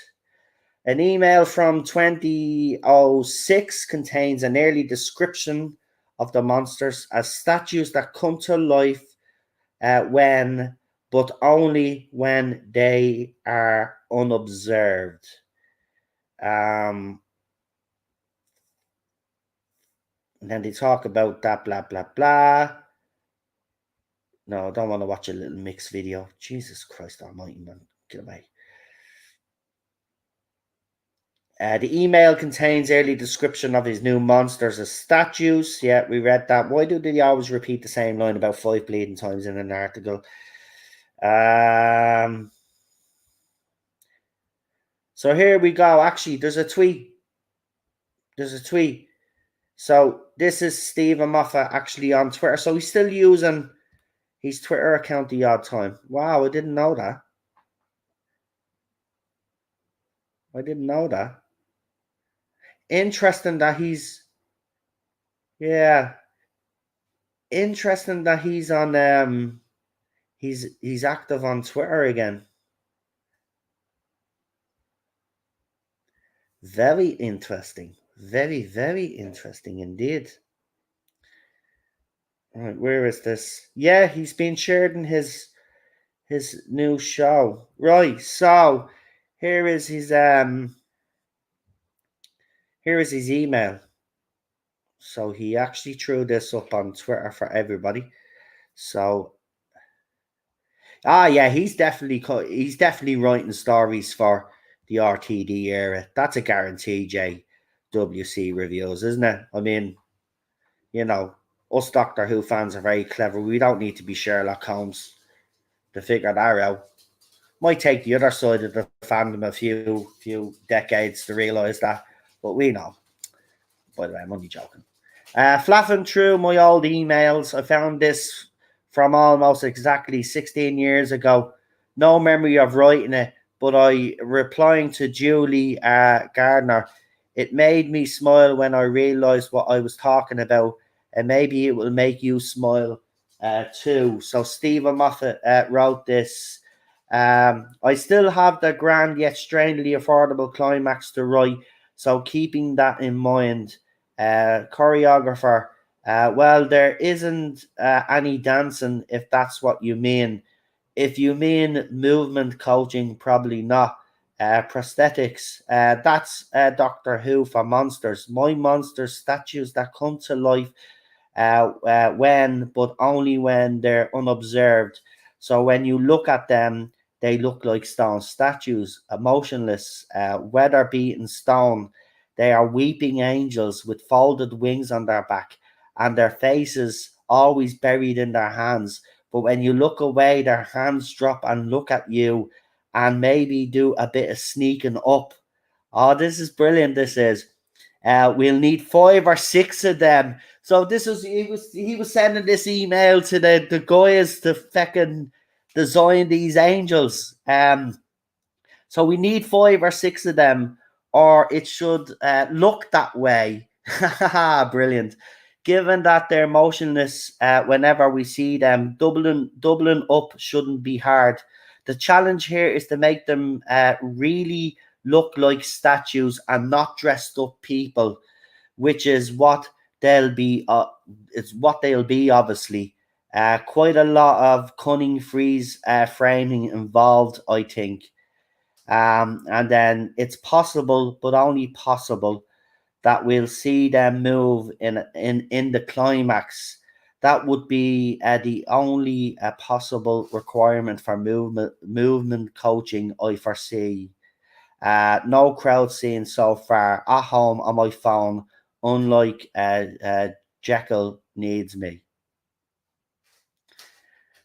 An email from 2006 contains an early description of the monsters as statues that come to life but only when they are unobserved. And then they talk about that, blah, blah, blah. No, I don't want to watch a little mix video. Jesus Christ almighty, man. Get away. The email contains early description of his new monsters as statues. Yeah, we read that. Why do they always repeat the same line about 5 bleeding times in an article? So here we go. Actually, there's a tweet. So this is Stephen Moffat actually on Twitter. So he's still using his Twitter account the odd time. Wow, I didn't know that. Interesting that he's on he's active on Twitter again. Very interesting. Very, very interesting indeed. All right, where is this? Yeah, he's been shared in his new show. Right, so here is his email. So he actually threw this up on Twitter for everybody. So yeah, he's definitely writing stories for the RTD era. That's a guarantee, JWC reviews, isn't it? I mean, you know, us Doctor Who fans are very clever. We don't need to be Sherlock Holmes to figure that out. Might take the other side of the fandom a few decades to realise that, but we know. By the way, I'm only joking. Flapping through my old emails, I found this from almost exactly 16 years ago. No memory of writing it, but I replying to Julie Gardner. It made me smile when I realised what I was talking about, and maybe it will make you smile too. So Stephen Moffat wrote this. I still have the grand yet strangely affordable climax to write, so keeping that in mind. Choreographer, well, there isn't any dancing, if that's what you mean. If you mean movement coaching, probably not. Prosthetics, that's Doctor Who for monsters. My monsters, statues that come to life but only when they're unobserved. So when you look at them, they look like stone statues, emotionless, weather-beaten stone. They are weeping angels with folded wings on their back and their faces always buried in their hands. But when you look away, their hands drop and look at you and maybe do a bit of sneaking up. Oh, this is brilliant. This is. We'll need 5 or 6 of them. So he was sending this email to the guys to fucking design these angels. So we need 5 or 6 of them, or it should look that way. Brilliant. Given that they're motionless whenever we see them, doubling up shouldn't be hard. The challenge here is to make them really look like statues and not dressed up people, which is what they'll be. It's what they'll be, obviously. Quite a lot of cunning freeze framing involved, I think. And then it's possible, but only possible, that we'll see them move in the climax. That would be the only possible requirement for movement coaching I foresee. No crowd scene so far at home on my phone, unlike Jekyll needs me.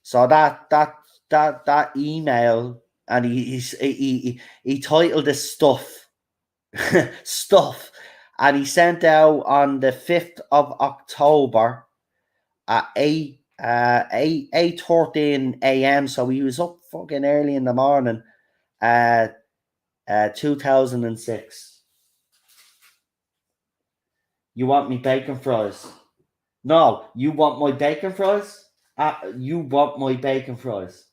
So that email, and he titled it stuff, stuff, and he sent out on the 5th of October at 8:13 a.m. So he was up fucking early in the morning. 2006. You want me bacon fries? No, you want my bacon fries? You want my bacon fries?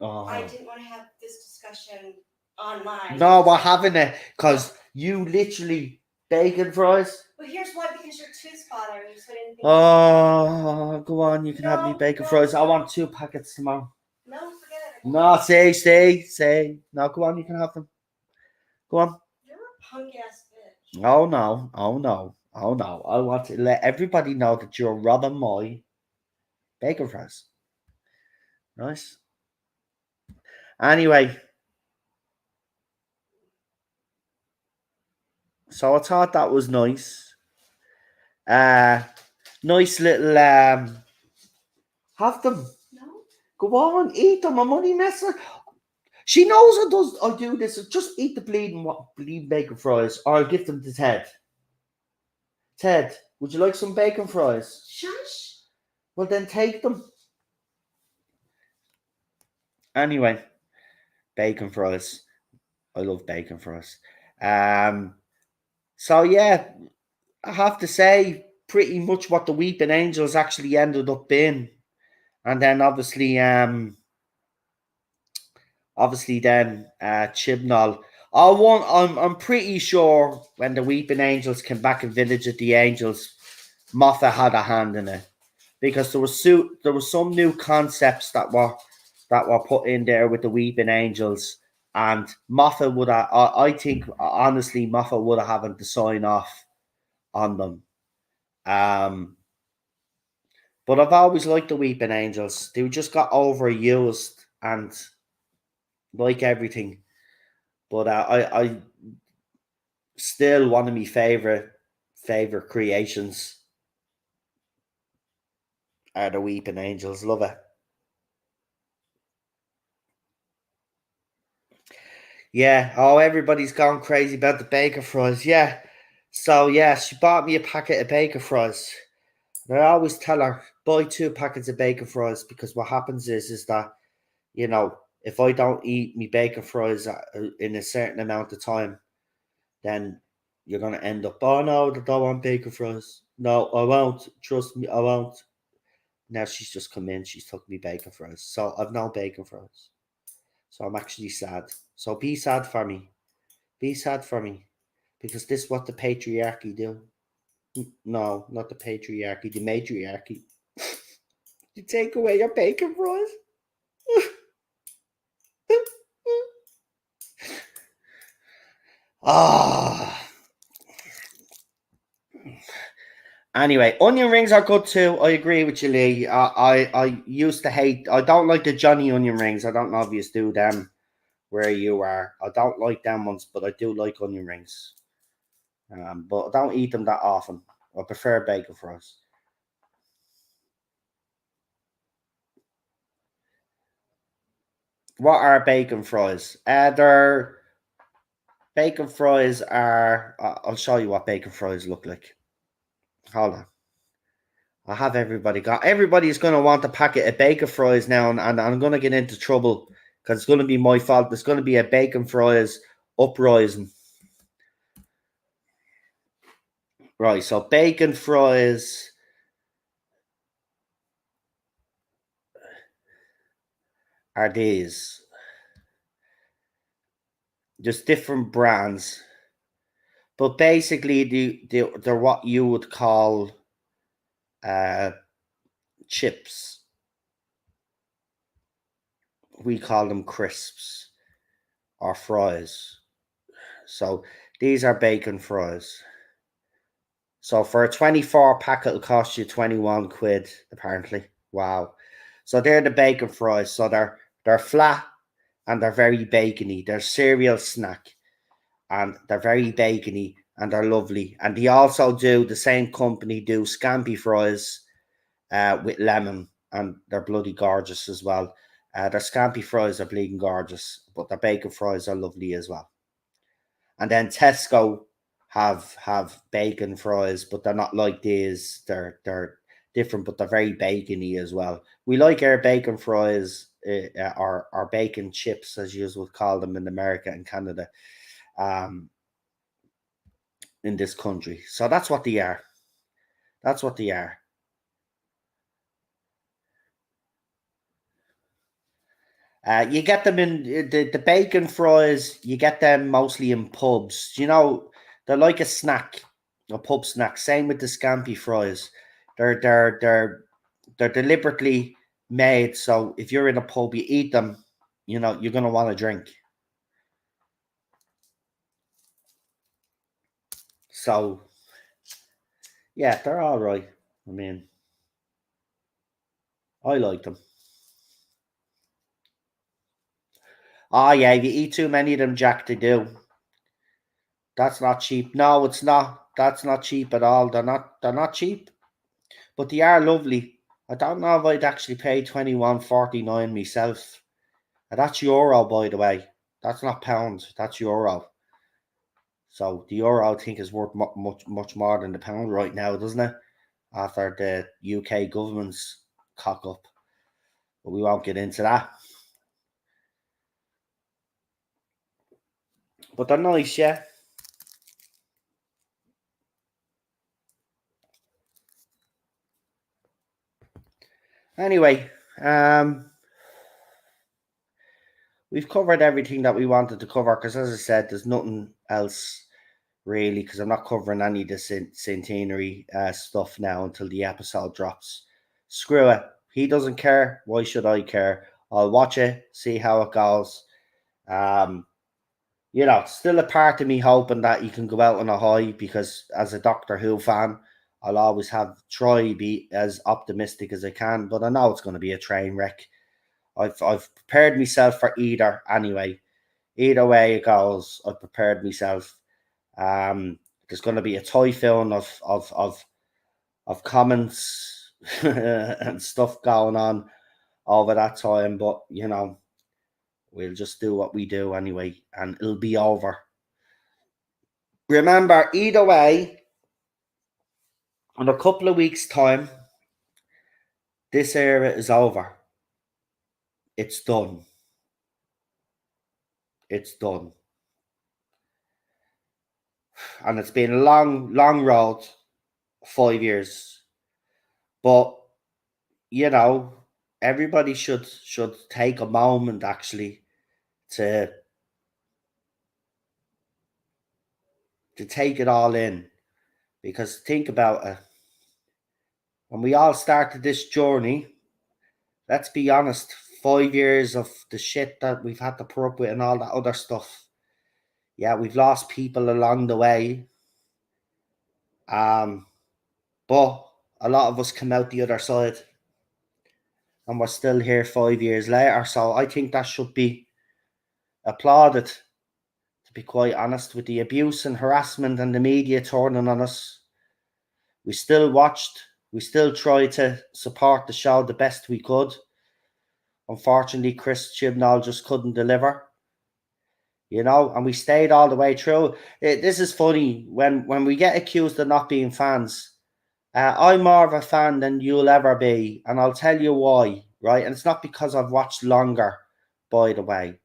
Okay, I didn't want to have this discussion online. No, we're having it because you literally bacon fries. Well, here's why, because you're tooth bothering you, so I didn't think. Oh, go on, you can have me bacon fries. I want 2 packets tomorrow. No, forget it. No, say. No, go on, you can have them. Go on. You're a punk ass bitch. Oh no. I want to let everybody know that you're robbing my bacon fries. Nice. Anyway, so I thought that was nice. Nice little have them. No. Go on, eat them. I'm only messing. She knows I do this. Just eat the bleeding bacon fries, or I'll give them to Ted. Ted, would you like some bacon fries? Shush. Well, then take them. Anyway, bacon fries. I love bacon fries. So yeah, I have to say pretty much what the Weeping Angels actually ended up being. And then obviously then Chibnall. I'm pretty sure when the Weeping Angels came back in Village of the Angels, Moffat had a hand in it. Because there was some new concepts that were put in there with the Weeping Angels, and Moffat would have, I think honestly Moffat would have having to sign off on them. But I've always liked the Weeping Angels. They just got overused and like everything. But I still one of my favorite creations are the Weeping Angels. Love it. Yeah. Oh, everybody's gone crazy about the bacon fries. Yeah. So yeah, she bought me a packet of bacon fries. And I always tell her, buy 2 packets of bacon fries, because what happens is that, you know, if I don't eat me bacon fries in a certain amount of time, then you're gonna end up, oh no, I don't want bacon fries. No, I won't. Trust me, I won't. Now she's just come in, she's took me bacon fries. So I've no bacon fries. So I'm actually sad. So be sad for me. Be sad for me. Because this is what the patriarchy do. No, not the patriarchy, the matriarchy. You take away your bacon fries? Ah. Anyway, onion rings are good too. I agree with you, Lee. I used to hate. I don't like the Johnny onion rings. I don't know if you do them where you are. I don't like them ones, but I do like onion rings. But I don't eat them that often. I prefer bacon fries. What are bacon fries? They're bacon fries are. I'll show you what bacon fries look like. Hold on. I have everybody's going to want a packet of bacon fries now, and I'm going to get into trouble because it's going to be my fault. There's going to be a bacon fries uprising. Right, so bacon fries are these. There's different brands, but basically they're what you would call chips. We call them crisps or fries. So these are bacon fries. So for a 24 packet, it'll cost you 21 quid, apparently. Wow. So they're the bacon fries. So they're flat and they're very bacony. They're cereal snack and they're very bacony. and they're lovely. And they also do, the same company do scampi fries with lemon, and they're bloody gorgeous as well. Their scampi fries are bleeding gorgeous, but their bacon fries are lovely as well. And then Tesco have bacon fries, but they're not like these. They're different, but they're very bacony as well. We like our bacon fries, our bacon chips, as you would call them in America and Canada, um, in this country. So that's what they are. That's what they are. You get them in the bacon fries. You get them mostly in pubs. You know, they're like a snack, a pub snack. Same with the scampi fries. They're deliberately made so if you're in a pub, you eat them. You know, you're gonna want to drink. So yeah, they're all right. I mean, I like them. Oh yeah, if you eat too many of them, Jack, they do. That's not cheap. No, it's not. That's not cheap at all. They're not cheap, but they are lovely. I don't know if I'd actually pay 21.49 myself. And that's euro, by the way. That's not pounds. That's euro. So the euro, I think, is worth much more than the pound right now, doesn't it? After the UK government's cock up, but we won't get into that. But they're nice, yeah. Anyway, we've covered everything that we wanted to cover because, as I said, there's nothing else really because I'm not covering any of the centenary stuff now until the episode drops. Screw it. He doesn't care. Why should I care? I'll watch it, see how it goes. Still a part of me hoping that he can go out on a high because as a Doctor Who fan, I'll always try be as optimistic as I can, but I know it's going to be a train wreck. I've prepared myself for either anyway. Either way it goes, I've prepared myself. There's going to be a typhoon of comments and stuff going on over that time, but we'll just do what we do anyway, and it'll be over. Remember, either way, in a couple of weeks' time, this era is over. It's done. It's done. And it's been a long, long road, 5 years. But, everybody should take a moment actually to take it all in. Because think about it. When we all started this journey, let's be honest, 5 years of the shit that we've had to put up with and all that other stuff. Yeah, we've lost people along the way. But a lot of us come out the other side. And we're still here 5 years later. So I think that should be applauded, to be quite honest, with the abuse and harassment and the media turning on us. We still watched. We still tried to support the show the best we could. Unfortunately, Chris Chibnall just couldn't deliver. And we stayed all the way through. This is funny. When we get accused of not being fans, I'm more of a fan than you'll ever be. And I'll tell you why, right? And it's not because I've watched longer, by the way.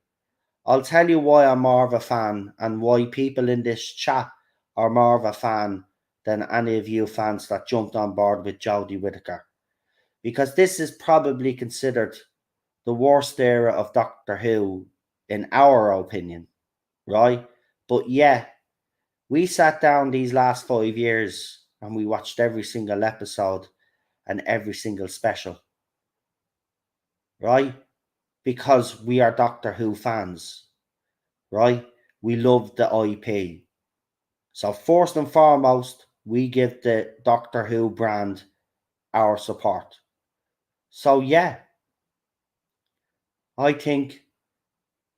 I'll tell you why I'm more of a fan and why people in this chat are more of a fan than any of you fans that jumped on board with Jodie Whittaker. Because this is probably considered the worst era of Doctor Who, in our opinion, right? But yeah, we sat down these last 5 years and we watched every single episode and every single special, right? Because we are Doctor Who fans, right? We love the IP. So first and foremost, we give the Doctor Who brand our support. So yeah, I think,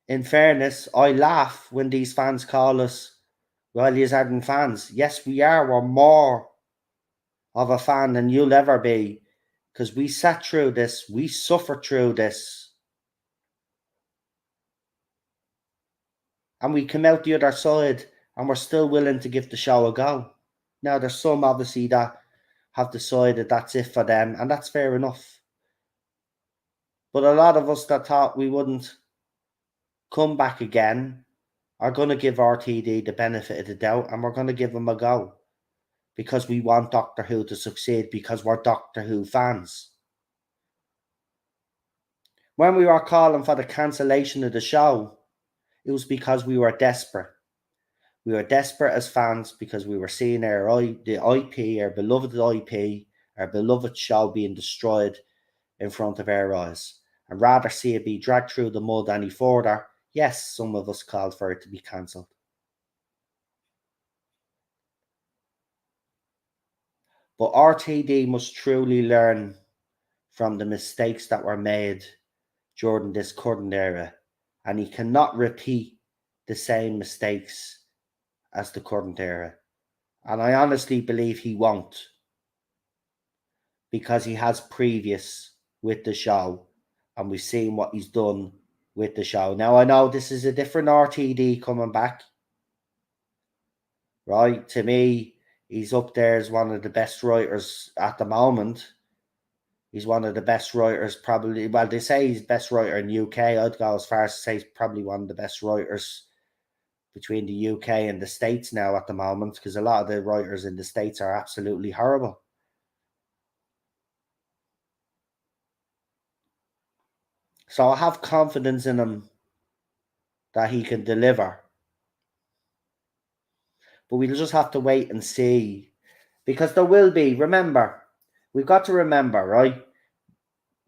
in fairness, I laugh when these fans call us Well, you are fans. Yes, we are. We're more of a fan than you'll ever be, because we sat through this. We suffered through this. And we come out the other side, and we're still willing to give the show a go. Now, there's some obviously that have decided that's it for them, and that's fair enough. But a lot of us that thought we wouldn't come back again are going to give RTD the benefit of the doubt, and we're going to give them a go because we want Doctor Who to succeed, because we're Doctor Who fans. When we were calling for the cancellation of the show, it was because we were desperate. We were desperate as fans because we were seeing the IP, our beloved IP, our beloved show being destroyed in front of our eyes. And rather see it be dragged through the mud any further, yes, some of us called for it to be cancelled. But RTD must truly learn from the mistakes that were made during this current era, and he cannot repeat the same mistakes as the current era. And I honestly believe he won't, because he has previous with the show, and we've seen what he's done with the show. Now, I know this is a different RTD coming back, right? To me, he's up there as one of the best writers at the moment. He's one of the best writers, probably. Well, they say he's the best writer in the UK. I'd go as far as to say he's probably one of the best writers between the UK and the States now at the moment, because a lot of the writers in the States are absolutely horrible. So I have confidence in him that he can deliver. But we'll just have to wait and see. Because there will be, remember, we've got to remember, right?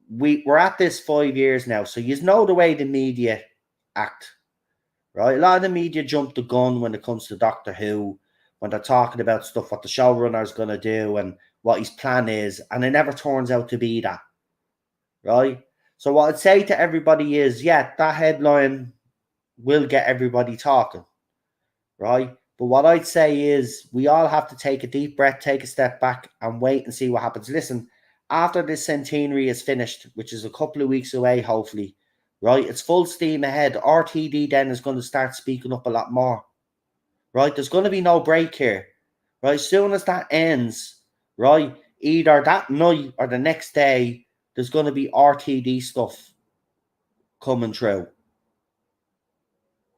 We're at this 5 years now, so you know the way the media act, right? A lot of the media jump the gun when it comes to Doctor Who, when they're talking about stuff, what the showrunner's going to do and what his plan is, and it never turns out to be that, right? So what I'd say to everybody is, yeah, that headline will get everybody talking, right? But what I'd say is we all have to take a deep breath, take a step back, and wait and see what happens. Listen, after this centenary is finished, which is a couple of weeks away, hopefully, right? It's full steam ahead. RTD then is going to start speaking up a lot more, right? There's going to be no break here, right? As soon as that ends, right? Either that night or the next day, there's going to be RTD stuff coming through,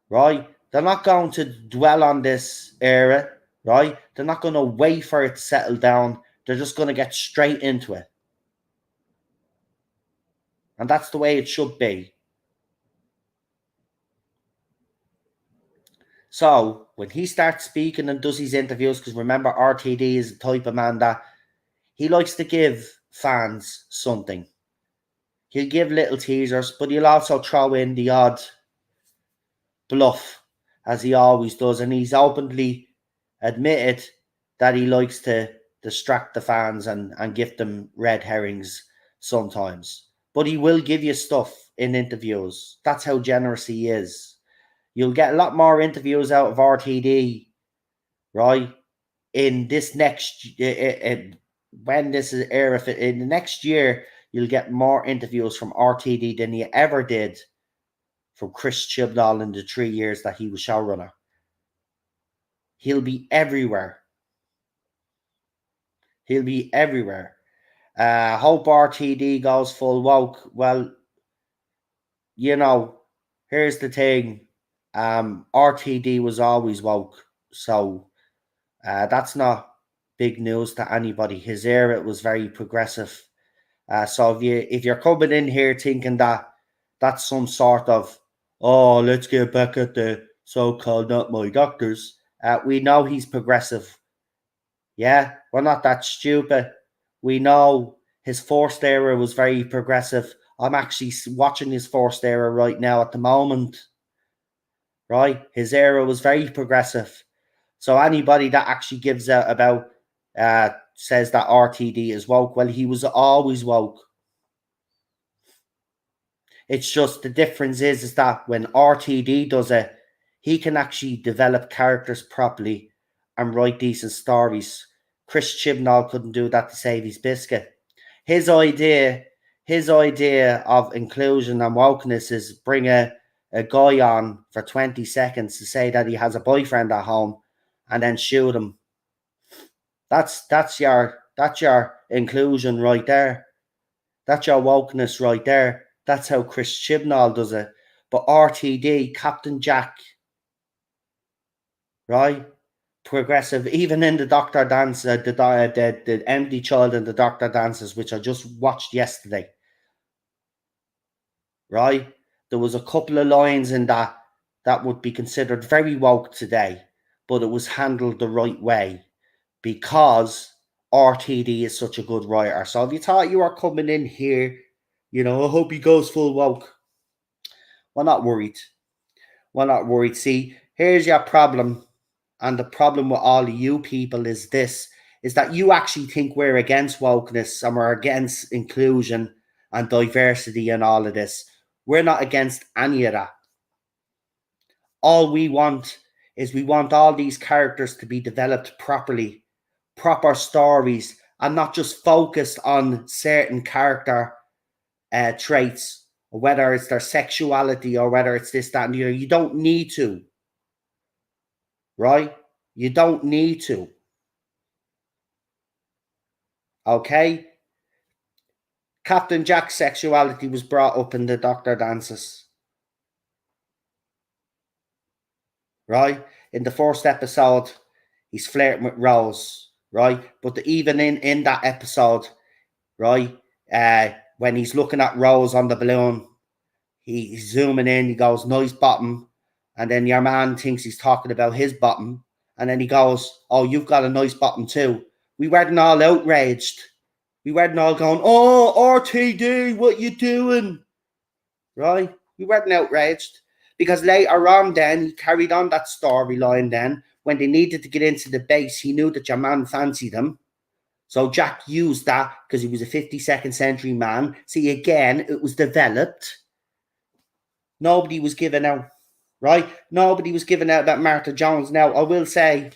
right? They're not going to dwell on this era, right? They're not going to wait for it to settle down. They're just going to get straight into it. And that's the way it should be. So when he starts speaking and does his interviews, because remember, RTD is the type of man that he likes to give fans something. He'll give little teasers, but he'll also throw in the odd bluff, as he always does. And he's openly admitted that he likes to distract the fans and give them red herrings sometimes. But he will give you stuff in interviews. That's how generous he is. You'll get a lot more interviews out of RTD, right? In this next, when this is air, if in the next year, you'll get more interviews from RTD than you ever did from Chris Chibnall in the 3 years that he was showrunner. He'll be everywhere. He'll be everywhere. Hope RTD goes full woke. Well, you know, here's the thing. RTD was always woke. So that's not big news to anybody. His era was very progressive. So if you're coming in here thinking that that's some sort of, oh, let's get back at the so-called not my doctors, we know he's progressive. Yeah, we're not that stupid. We know his first era was very progressive. I'm actually watching his first era right now at the moment. Right? His era was very progressive. So anybody that actually gives out about says that RTD is woke, well, he was always woke. It's just the difference is that when RTD does it, he can actually develop characters properly and write decent stories. Chris Chibnall couldn't do that to save his biscuit. His idea of inclusion and wokeness is bring a guy on for 20 seconds to say that he has a boyfriend at home and then shoot him. That's your inclusion right there. That's your wokeness right there. That's how Chris Chibnall does it. But RTD, Captain Jack, right? Progressive, even in the Doctor Dance, the empty child and the Doctor Dances, which I just watched yesterday, right? There was a couple of lines in that would be considered very woke today, but it was handled the right way because RTD is such a good writer. So if you thought you were coming in here, I hope he goes full woke. We're not worried. We're not worried. See, here's your problem. And the problem with all of you people is that you actually think we're against wokeness and we're against inclusion and diversity and all of this. We're not against any of that. All we want is all these characters to be developed properly, proper stories, and not just focused on certain character traits, or whether it's their sexuality or whether it's this, that, and the other. You don't need to. Right? You don't need to. Okay? Captain Jack's sexuality was brought up in the Doctor Dances. Right? In the first episode, he's flirting with Rose. Right? But even in that episode, right, when he's looking at Rose on the balloon, he's zooming in, he goes, nice bottom. And then your man thinks he's talking about his bottom. And then he goes, oh, you've got a nice bottom too. We weren't all outraged. We weren't all going, oh, RTD, what you doing? Right? We weren't outraged. Because later on then, he carried on that storyline then. When they needed to get into the base, he knew that your man fancied him. So Jack used that because he was a 52nd century man. See, again, it was developed. Nobody was given out. Right? Nobody was giving out that Martha Jones. Now, I will say,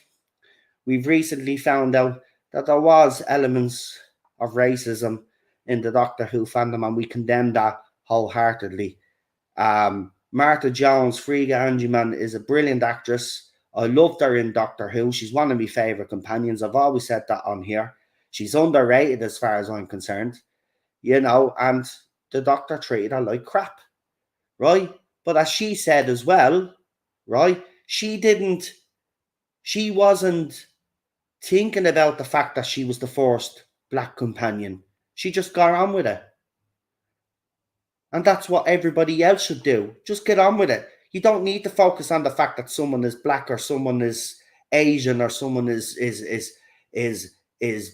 we've recently found out that there was elements of racism in the Doctor Who fandom, and we condemn that wholeheartedly. Martha Jones, Frigga Anjuman, is a brilliant actress. I loved her in Doctor Who. She's one of my favourite companions. I've always said that on here. She's underrated as far as I'm concerned. And the Doctor treated her like crap. Right? But as she said as well, right, she wasn't thinking about the fact that she was the first black companion. She just got on with it. And that's what everybody else should do. Just get on with it. You don't need to focus on the fact that someone is black or someone is Asian or someone is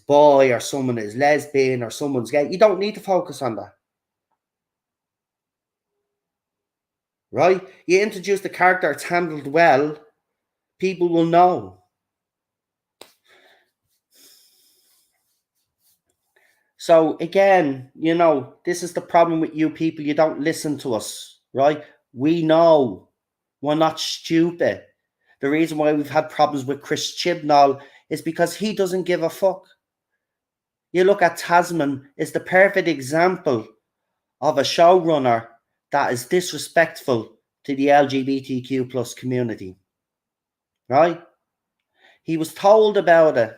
boy or someone is lesbian or someone's gay. You don't need to focus on that. Right? You introduce the character, it's handled well, people will know. So again, this is the problem with you people. You don't listen to us, right? We know. We're not stupid. The reason why we've had problems with Chris Chibnall is because he doesn't give a fuck. You look at Tasman, it's the perfect example of a showrunner that is disrespectful to the LGBTQ plus community. Right? He was told about it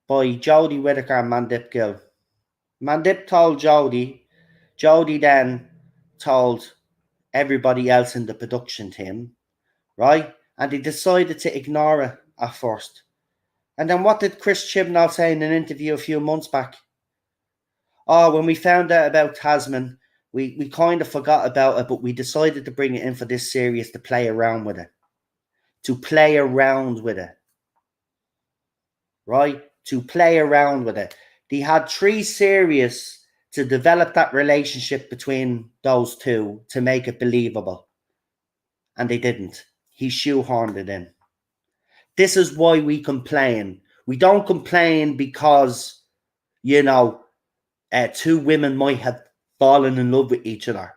by Jodie Whittaker and Mandip Gill. Mandip told Jodie. Jodie then told everybody else in the production team. Right? And they decided to ignore it at first. And then what did Chris Chibnall say in an interview a few months back? Oh, when we found out about Tasman, we kind of forgot about it, but we decided to bring it in for this series to play around with it. To play around with it. Right? To play around with it. They had 3 series to develop that relationship between those two to make it believable. And they didn't. He shoehorned it in. This is why we complain. We don't complain because, 2 women might have fallen in love with each other.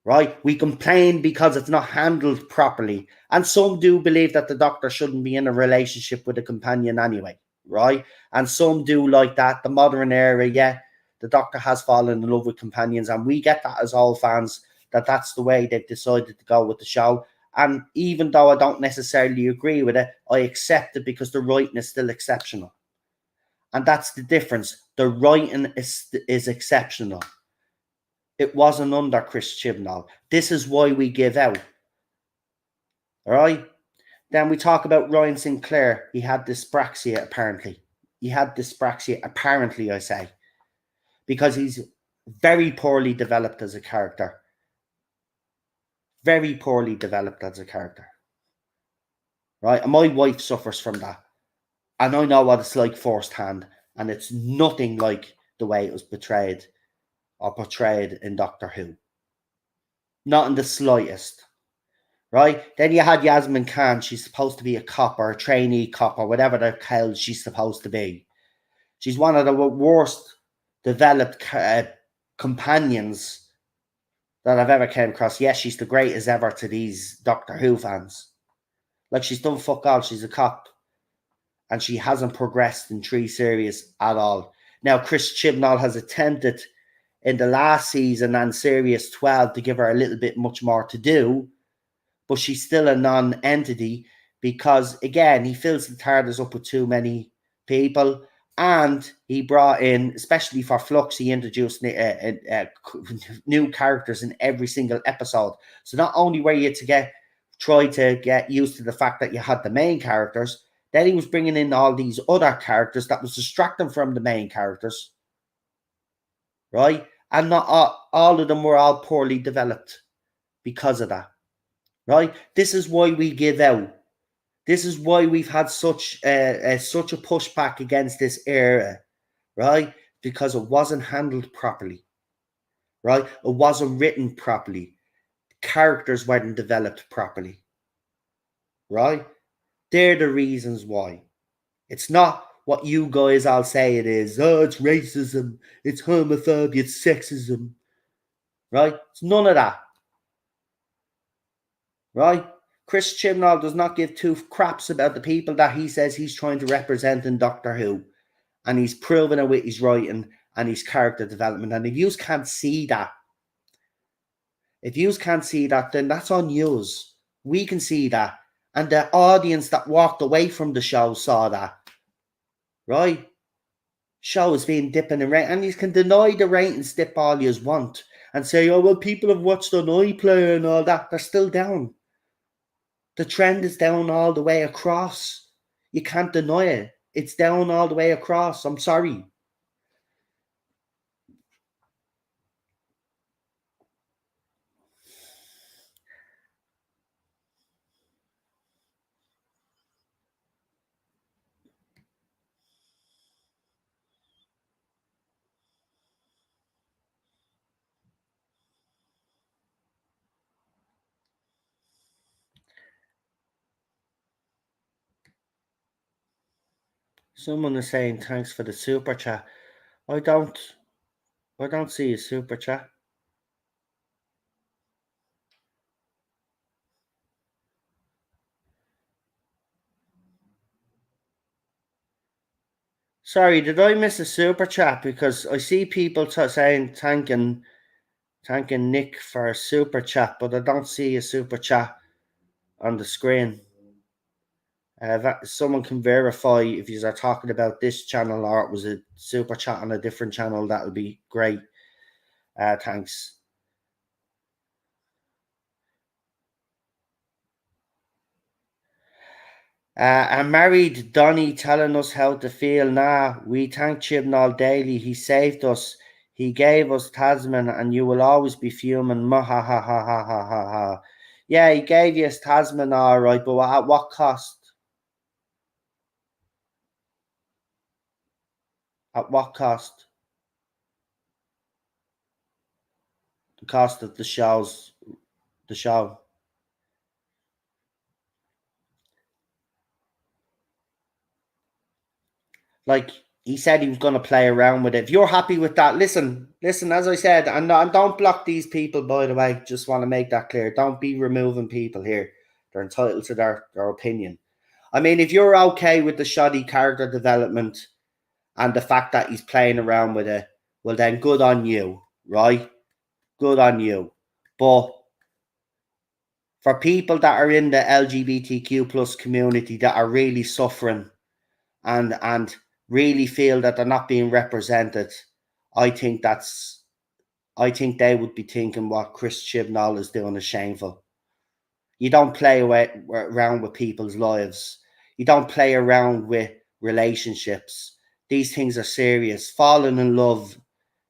right? We complain because it's not handled properly. And some do believe that the Doctor shouldn't be in a relationship with a companion anyway, right? And some do like that. The modern era, yeah, the Doctor has fallen in love with companions, and we get that as all fans, that that's the way they've decided to go with the show. And even though I don't necessarily agree with it, I accept it because the writing is still exceptional. And that's the difference. The writing is exceptional. It wasn't under Chris Chibnall. This is why we give out. All right? Then we talk about Ryan Sinclair. He had dyspraxia, apparently. He had dyspraxia, apparently, I say, because he's very poorly developed as a character. Very poorly developed as a character. Right? And my wife suffers from that. And I know what it's like firsthand. And it's nothing like the way it was portrayed in Doctor Who. Not in the slightest. Right? Then you had Yasmine Khan. She's supposed to be a cop or a trainee cop or whatever the hell she's supposed to be. She's one of the worst developed companions that I've ever came across. Yes, she's the greatest ever to these Doctor Who fans. Like, she's done fuck all. She's a cop. And she hasn't progressed in 3 series at all. Now, Chris Chibnall has attempted in the last season and Series 12 to give her a little bit much more to do, but she's still a non-entity because, again, he fills the TARDIS up with too many people, and he brought in, especially for Flux, he introduced new characters in every single episode. So not only were you to try to get used to the fact that you had the main characters, then he was bringing in all these other characters that was distracting from the main characters, right? And not all of them were all poorly developed because of that, right? This is why we give out. This is why we've had such a pushback against this era, right? Because it wasn't handled properly, right? It wasn't written properly. Characters weren't developed properly, right? They're the reasons why. It's not what you guys all say it is. Oh, it's racism, it's homophobia, it's sexism, right? It's none of that, right? Chris Chibnall does not give two craps about the people that he says he's trying to represent in Doctor Who. And he's proven it with his writing and his character development. And if you can't see that, then that's on yous. We can see that. And the audience that walked away from the show saw that. Right? Show has been dipping in rating. And you can deny the ratings dip all you want and say, oh, well, people have watched on iPlayer and all that. They're still down. The trend is down all the way across. You can't deny it. It's down all the way across. I'm sorry. Someone is saying thanks for the super chat. I don't see a super chat. Sorry, did I miss a super chat? Because I see people saying thanking Nick for a super chat, but I don't see a super chat on the screen. Someone can verify if you are talking about this channel or it was a super chat on a different channel, that would be great. Thanks. I'm married Donny telling us how to feel. Nah, we thank Chibnall daily. He saved us. He gave us Tasman, and you will always be fuming. Ha ha ha ha ha ha ha. Yeah, he gave you Tasman, all right, but at what cost? At what cost? The cost of the show. Like, he said he was going to play around with it. If you're happy with that, listen, as I said, and don't block these people, by the way. Just want to make that clear. Don't be removing people here. They're entitled to their opinion. I mean, if you're okay with the shoddy character development and the fact that he's playing around with it, well then good on you, right? Good on you. But for people that are in the LGBTQ plus community that are really suffering and really feel that they're not being represented, I think they would be thinking what Chris Chibnall is doing is shameful. You don't play around with people's lives. You don't play around with relationships. These things are serious. Falling in love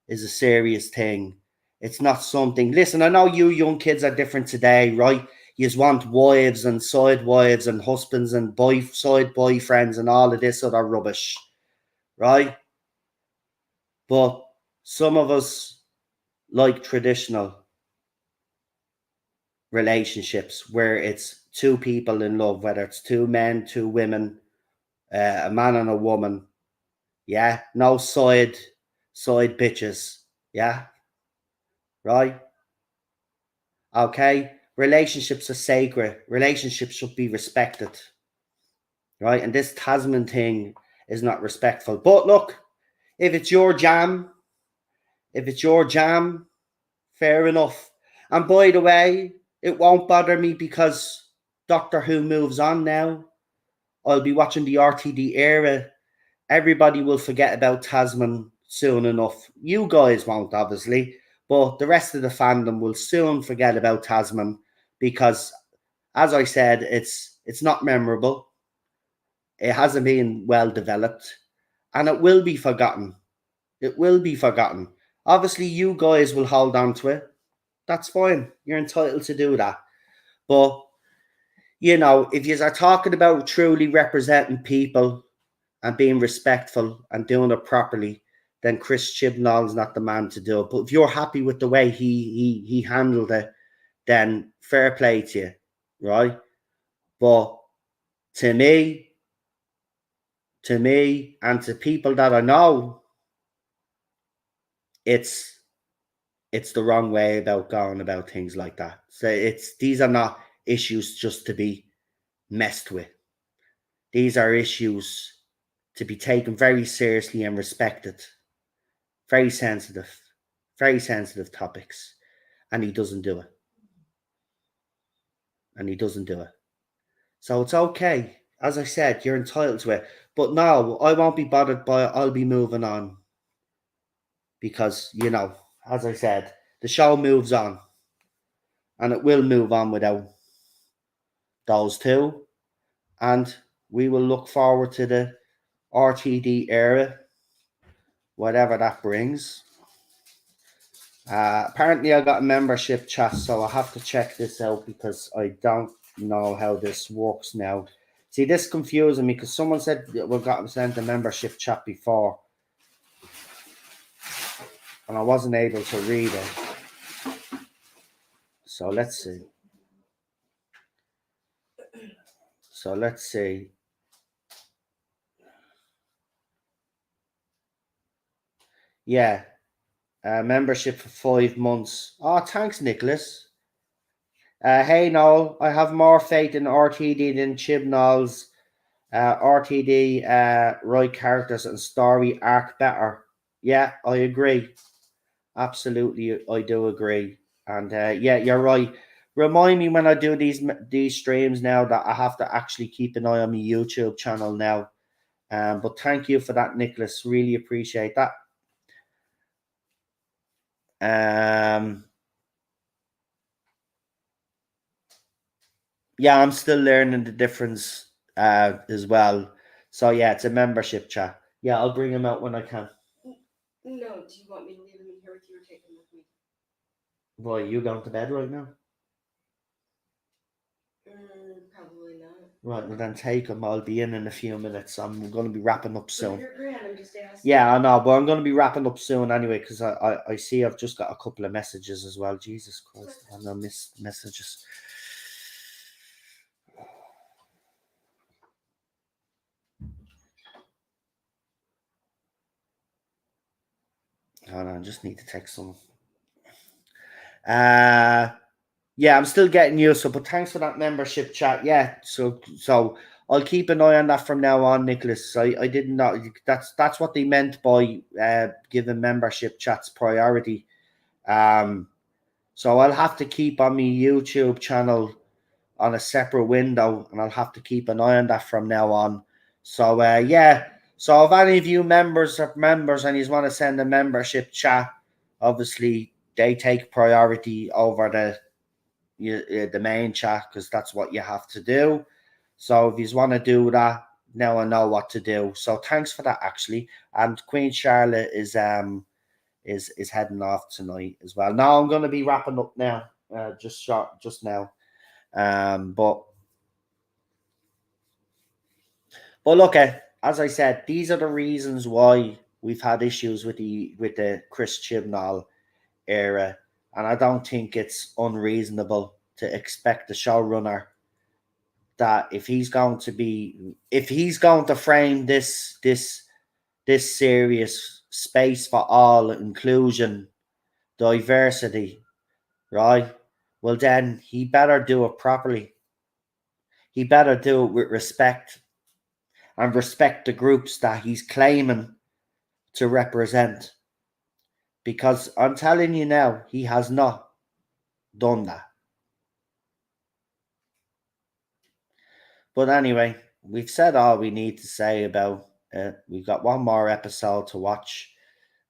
is a serious thing. It's not something. Listen, I know you young kids are different today, right? You want wives and side wives and husbands and side boyfriends and all of this other rubbish, right? But some of us like traditional relationships where it's two people in love, whether it's two men, two women, a man and a woman. Yeah, no side bitches. Yeah, right. Okay, relationships are sacred. Relationships should be respected, right? And this Tasman thing is not respectful. But look, if it's your jam, fair enough. And by the way, it won't bother me because Doctor Who moves on now. I'll be watching the RTD era. Everybody will forget about Tasman soon enough. You guys won't, obviously, but the rest of the fandom will soon forget about Tasman because, as I said, it's not memorable. It hasn't been well developed, and it will be forgotten. It will be forgotten. Obviously, you guys will hold on to it. That's fine. You're entitled to do that. But, if you are talking about truly representing people and being respectful and doing it properly, then Chris Chibnall's not the man to do it. But if you're happy with the way he handled it, then fair play to you, right? But to me, and to people that I know, it's the wrong way about going about things like that. So these are not issues just to be messed with. These are issues to be taken very seriously and respected. Very sensitive topics. And he doesn't do it. So it's okay. As I said, you're entitled to it. But no, I won't be bothered by it. I'll be moving on. Because, as I said, the show moves on. And it will move on without those two. And we will look forward to the RTD era, whatever that brings. Apparently I got a membership chat, so I have to check this out because I don't know how this works now. See, this confusing me because someone said we got sent a membership chat before and I wasn't able to read it. So let's see. Yeah, membership for 5 months. Oh, thanks, Nicholas. Hey, Noel, I have more faith in RTD than Chibnall's. RTD, right characters and story arc better. Yeah, I agree. Absolutely, I do agree. And yeah, you're right. Remind me when I do these streams now that I have to actually keep an eye on my YouTube channel now. But thank you for that, Nicholas. Really appreciate that. Yeah, I'm still learning the difference as well. So yeah, it's a membership chat. Yeah, I'll bring him out when I can. No, do you want me to leave him in here with you or take him with me? Boy, you going to bed right now? Probably not. Right, well then take him. I'll be in a few minutes. I'm going to be wrapping up soon. You're grand, I'm just asking. Yeah, I know, but I'm going to be wrapping up soon anyway because I see I've just got a couple of messages as well. Jesus Christ, I missed messages. Hold on, just need to take some. Yeah, I'm still getting used to it, but thanks for that membership chat. Yeah, so I'll keep an eye on that from now on, Nicholas. I didn't know that's what they meant by giving membership chats priority. Um, so I'll have to keep on my YouTube channel on a separate window, and I'll have to keep an eye on that from now on. So yeah. So if any of you members and you want to send a membership chat, obviously they take priority over the main chat because that's what you have to do. So if you want to do that, now I know what to do. So thanks for that, actually. And Queen Charlotte is heading off tonight as well. Now I'm going to be wrapping up now, just now. But look, as I said, these are the reasons why we've had issues with the Chris Chibnall era, and I don't think it's unreasonable to expect the showrunner that if he's going to frame this serious space for all inclusion, diversity, right? Well, then he better do it properly. He better do it with respect and respect the groups that he's claiming to represent. Because I'm telling you now, he has not done that. But anyway, we've said all we need to say about it. We've got one more episode to watch.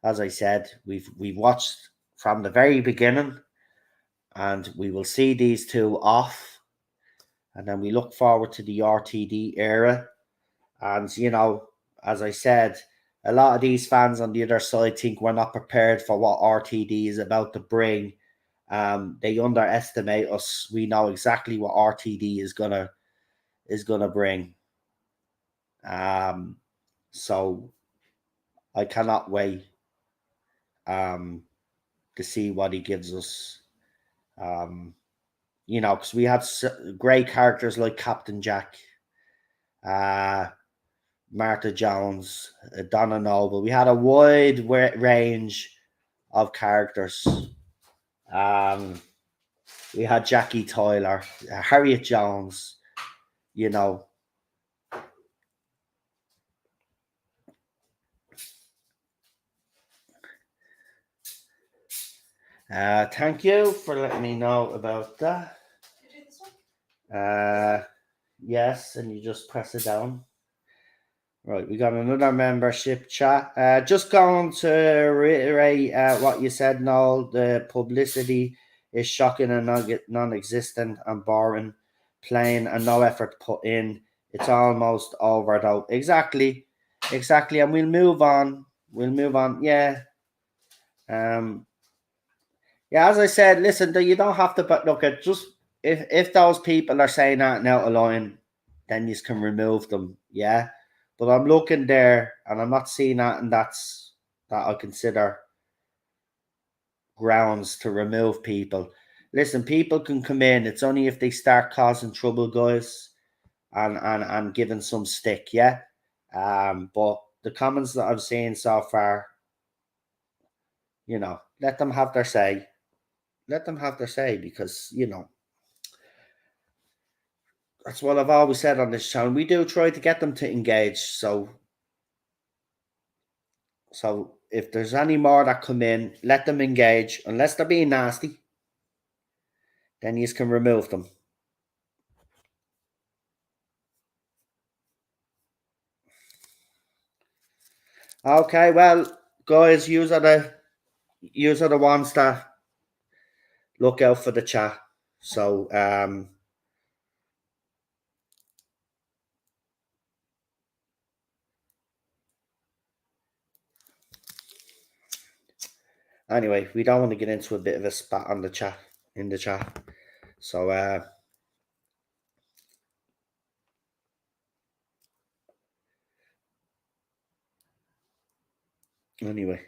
As I said, we've watched from the very beginning, and we will see these two off, and then we look forward to the RTD era. And as I said, a lot of these fans on the other side think we're not prepared for what RTD is about to bring. They underestimate us. We know exactly what RTD is gonna bring. So I cannot wait to see what he gives us. Because we had great characters like Captain Jack, Martha Jones, Donna Noble. We had a wide range of characters. We had Jackie Tyler, Harriet Jones. You know, thank you for letting me know about that. Yes, and you just press it down. Right, we got another membership chat. Just going to reiterate what you said, Noel. The publicity is shocking and non-existent and boring, plain and no effort put in. It's almost over though. Exactly, and we'll move on. Yeah. Um. Yeah, as I said, listen, you don't have to. But look at just if those people are saying that out of line, then you can remove them. Yeah. But I'm looking there and I'm not seeing that, and that I consider grounds to remove people. Listen, people can come in. It's only if they start causing trouble, guys, and giving some stick, yeah. But the comments that I've seen so far, let them have their say. Let them have their say because that's what I've always said on this channel. We do try to get them to engage. So if there's any more that come in, let them engage. Unless they're being nasty, then you can remove them. Okay, well, guys, use are the ones that look out for the chat. So anyway, we don't want to get into a bit of a spat on the chat So anyway.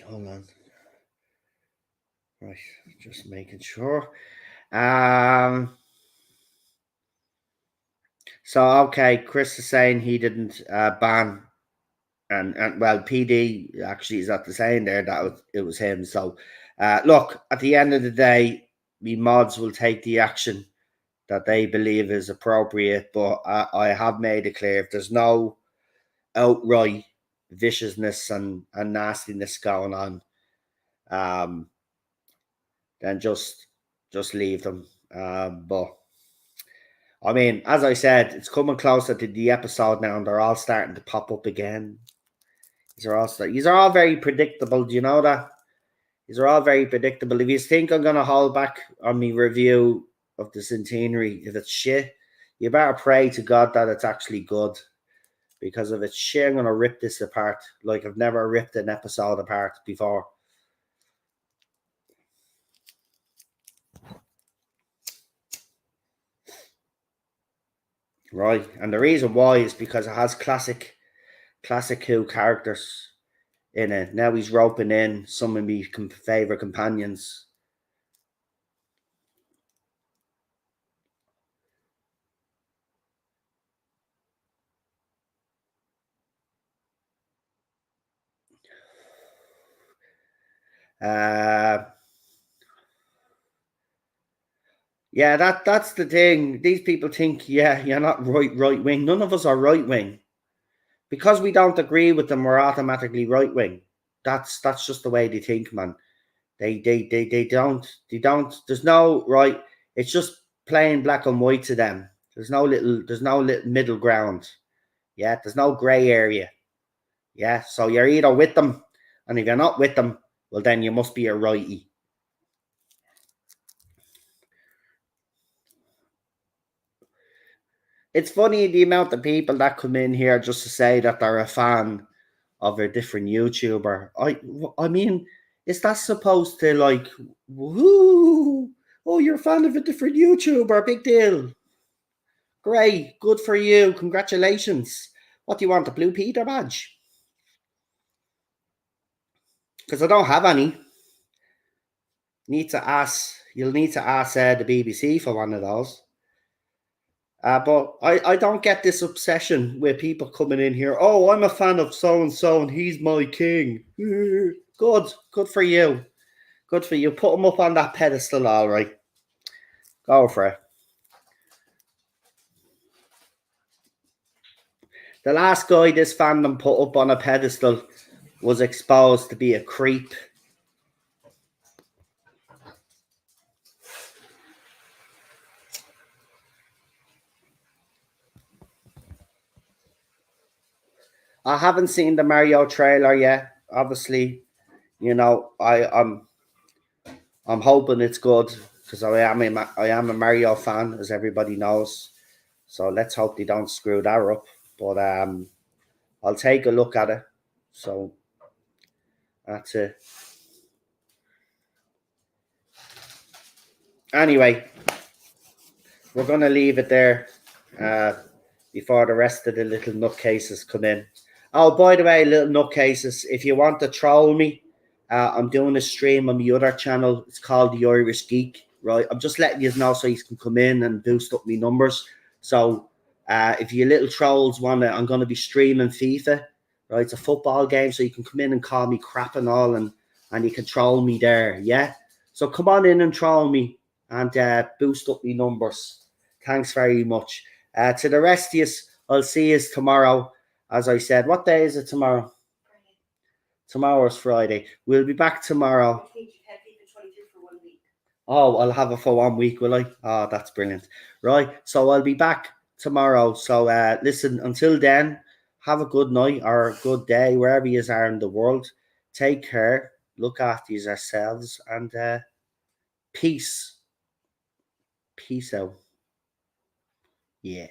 Hold on. Right, just making sure. So okay, Chris is saying he didn't ban, and well, PD actually is at the saying there that it was him. So look, at the end of the day, the mods will take the action that they believe is appropriate. But I have made it clear, if there's no outright viciousness and nastiness going on, then just leave them. But I mean, as I said, it's coming closer to the episode now, and they're all starting to pop up again. These are all very predictable. Do you know that? These are all very predictable. If you think I'm going to hold back on my review of the centenary, if it's shit, you better pray to God that it's actually good. Because if it's shit, I'm going to rip this apart like I've never ripped an episode apart before. Right, and the reason why is because it has classic Who characters in it. Now he's roping in some of my favourite companions. Yeah, that's the thing. These people think, yeah, you're not right wing. None of us are right wing. Because we don't agree with them, we're automatically right wing. That's just the way they think, man. They don't. There's no right. It's just plain black and white to them. There's no little middle ground. Yeah, there's no grey area. Yeah, so you're either with them, and if you're not with them, well, then you must be a righty. It's funny the amount of people that come in here just to say that they're a fan of a different YouTuber. I mean, is that supposed to like, whoo? Oh, you're a fan of a different YouTuber, big deal. Great, good for you, congratulations. What do you want, a Blue Peter badge? Because I don't have any. You'll need to ask the BBC for one of those. But I don't get this obsession with people coming in here. Oh, I'm a fan of so and so, and he's my king. Good for you. Good for you. Put him up on that pedestal, all right. Go for it. The last guy this fandom put up on a pedestal was exposed to be a creep. I haven't seen the Mario trailer yet. Obviously, you know, I'm hoping it's good because I am a Mario fan, as everybody knows. So let's hope they don't screw that up. But I'll take a look at it. So that's it. Anyway, we're going to leave it there before the rest of the little nutcases come in. Oh, by the way, little nutcases, if you want to troll me, I'm doing a stream on the other channel. It's called The Irish Geek, right? I'm just letting you know so you can come in and boost up my numbers. So if you little trolls want to, I'm going to be streaming FIFA, right? It's a football game, so you can come in and call me crap and all, and you can troll me there, yeah? So come on in and troll me and boost up my numbers. Thanks very much. To the rest of you, I'll see you tomorrow. As I said, what day is it tomorrow? Friday. Tomorrow's Friday. We'll be back tomorrow. I think you've had FIFA 22 for 1 week. Oh, I'll have it for 1 week, will I? Oh, that's brilliant. Right, so I'll be back tomorrow. So listen, until then, have a good night or a good day, wherever you are in the world. Take care, look after yourselves, and peace. Peace out. Yeah.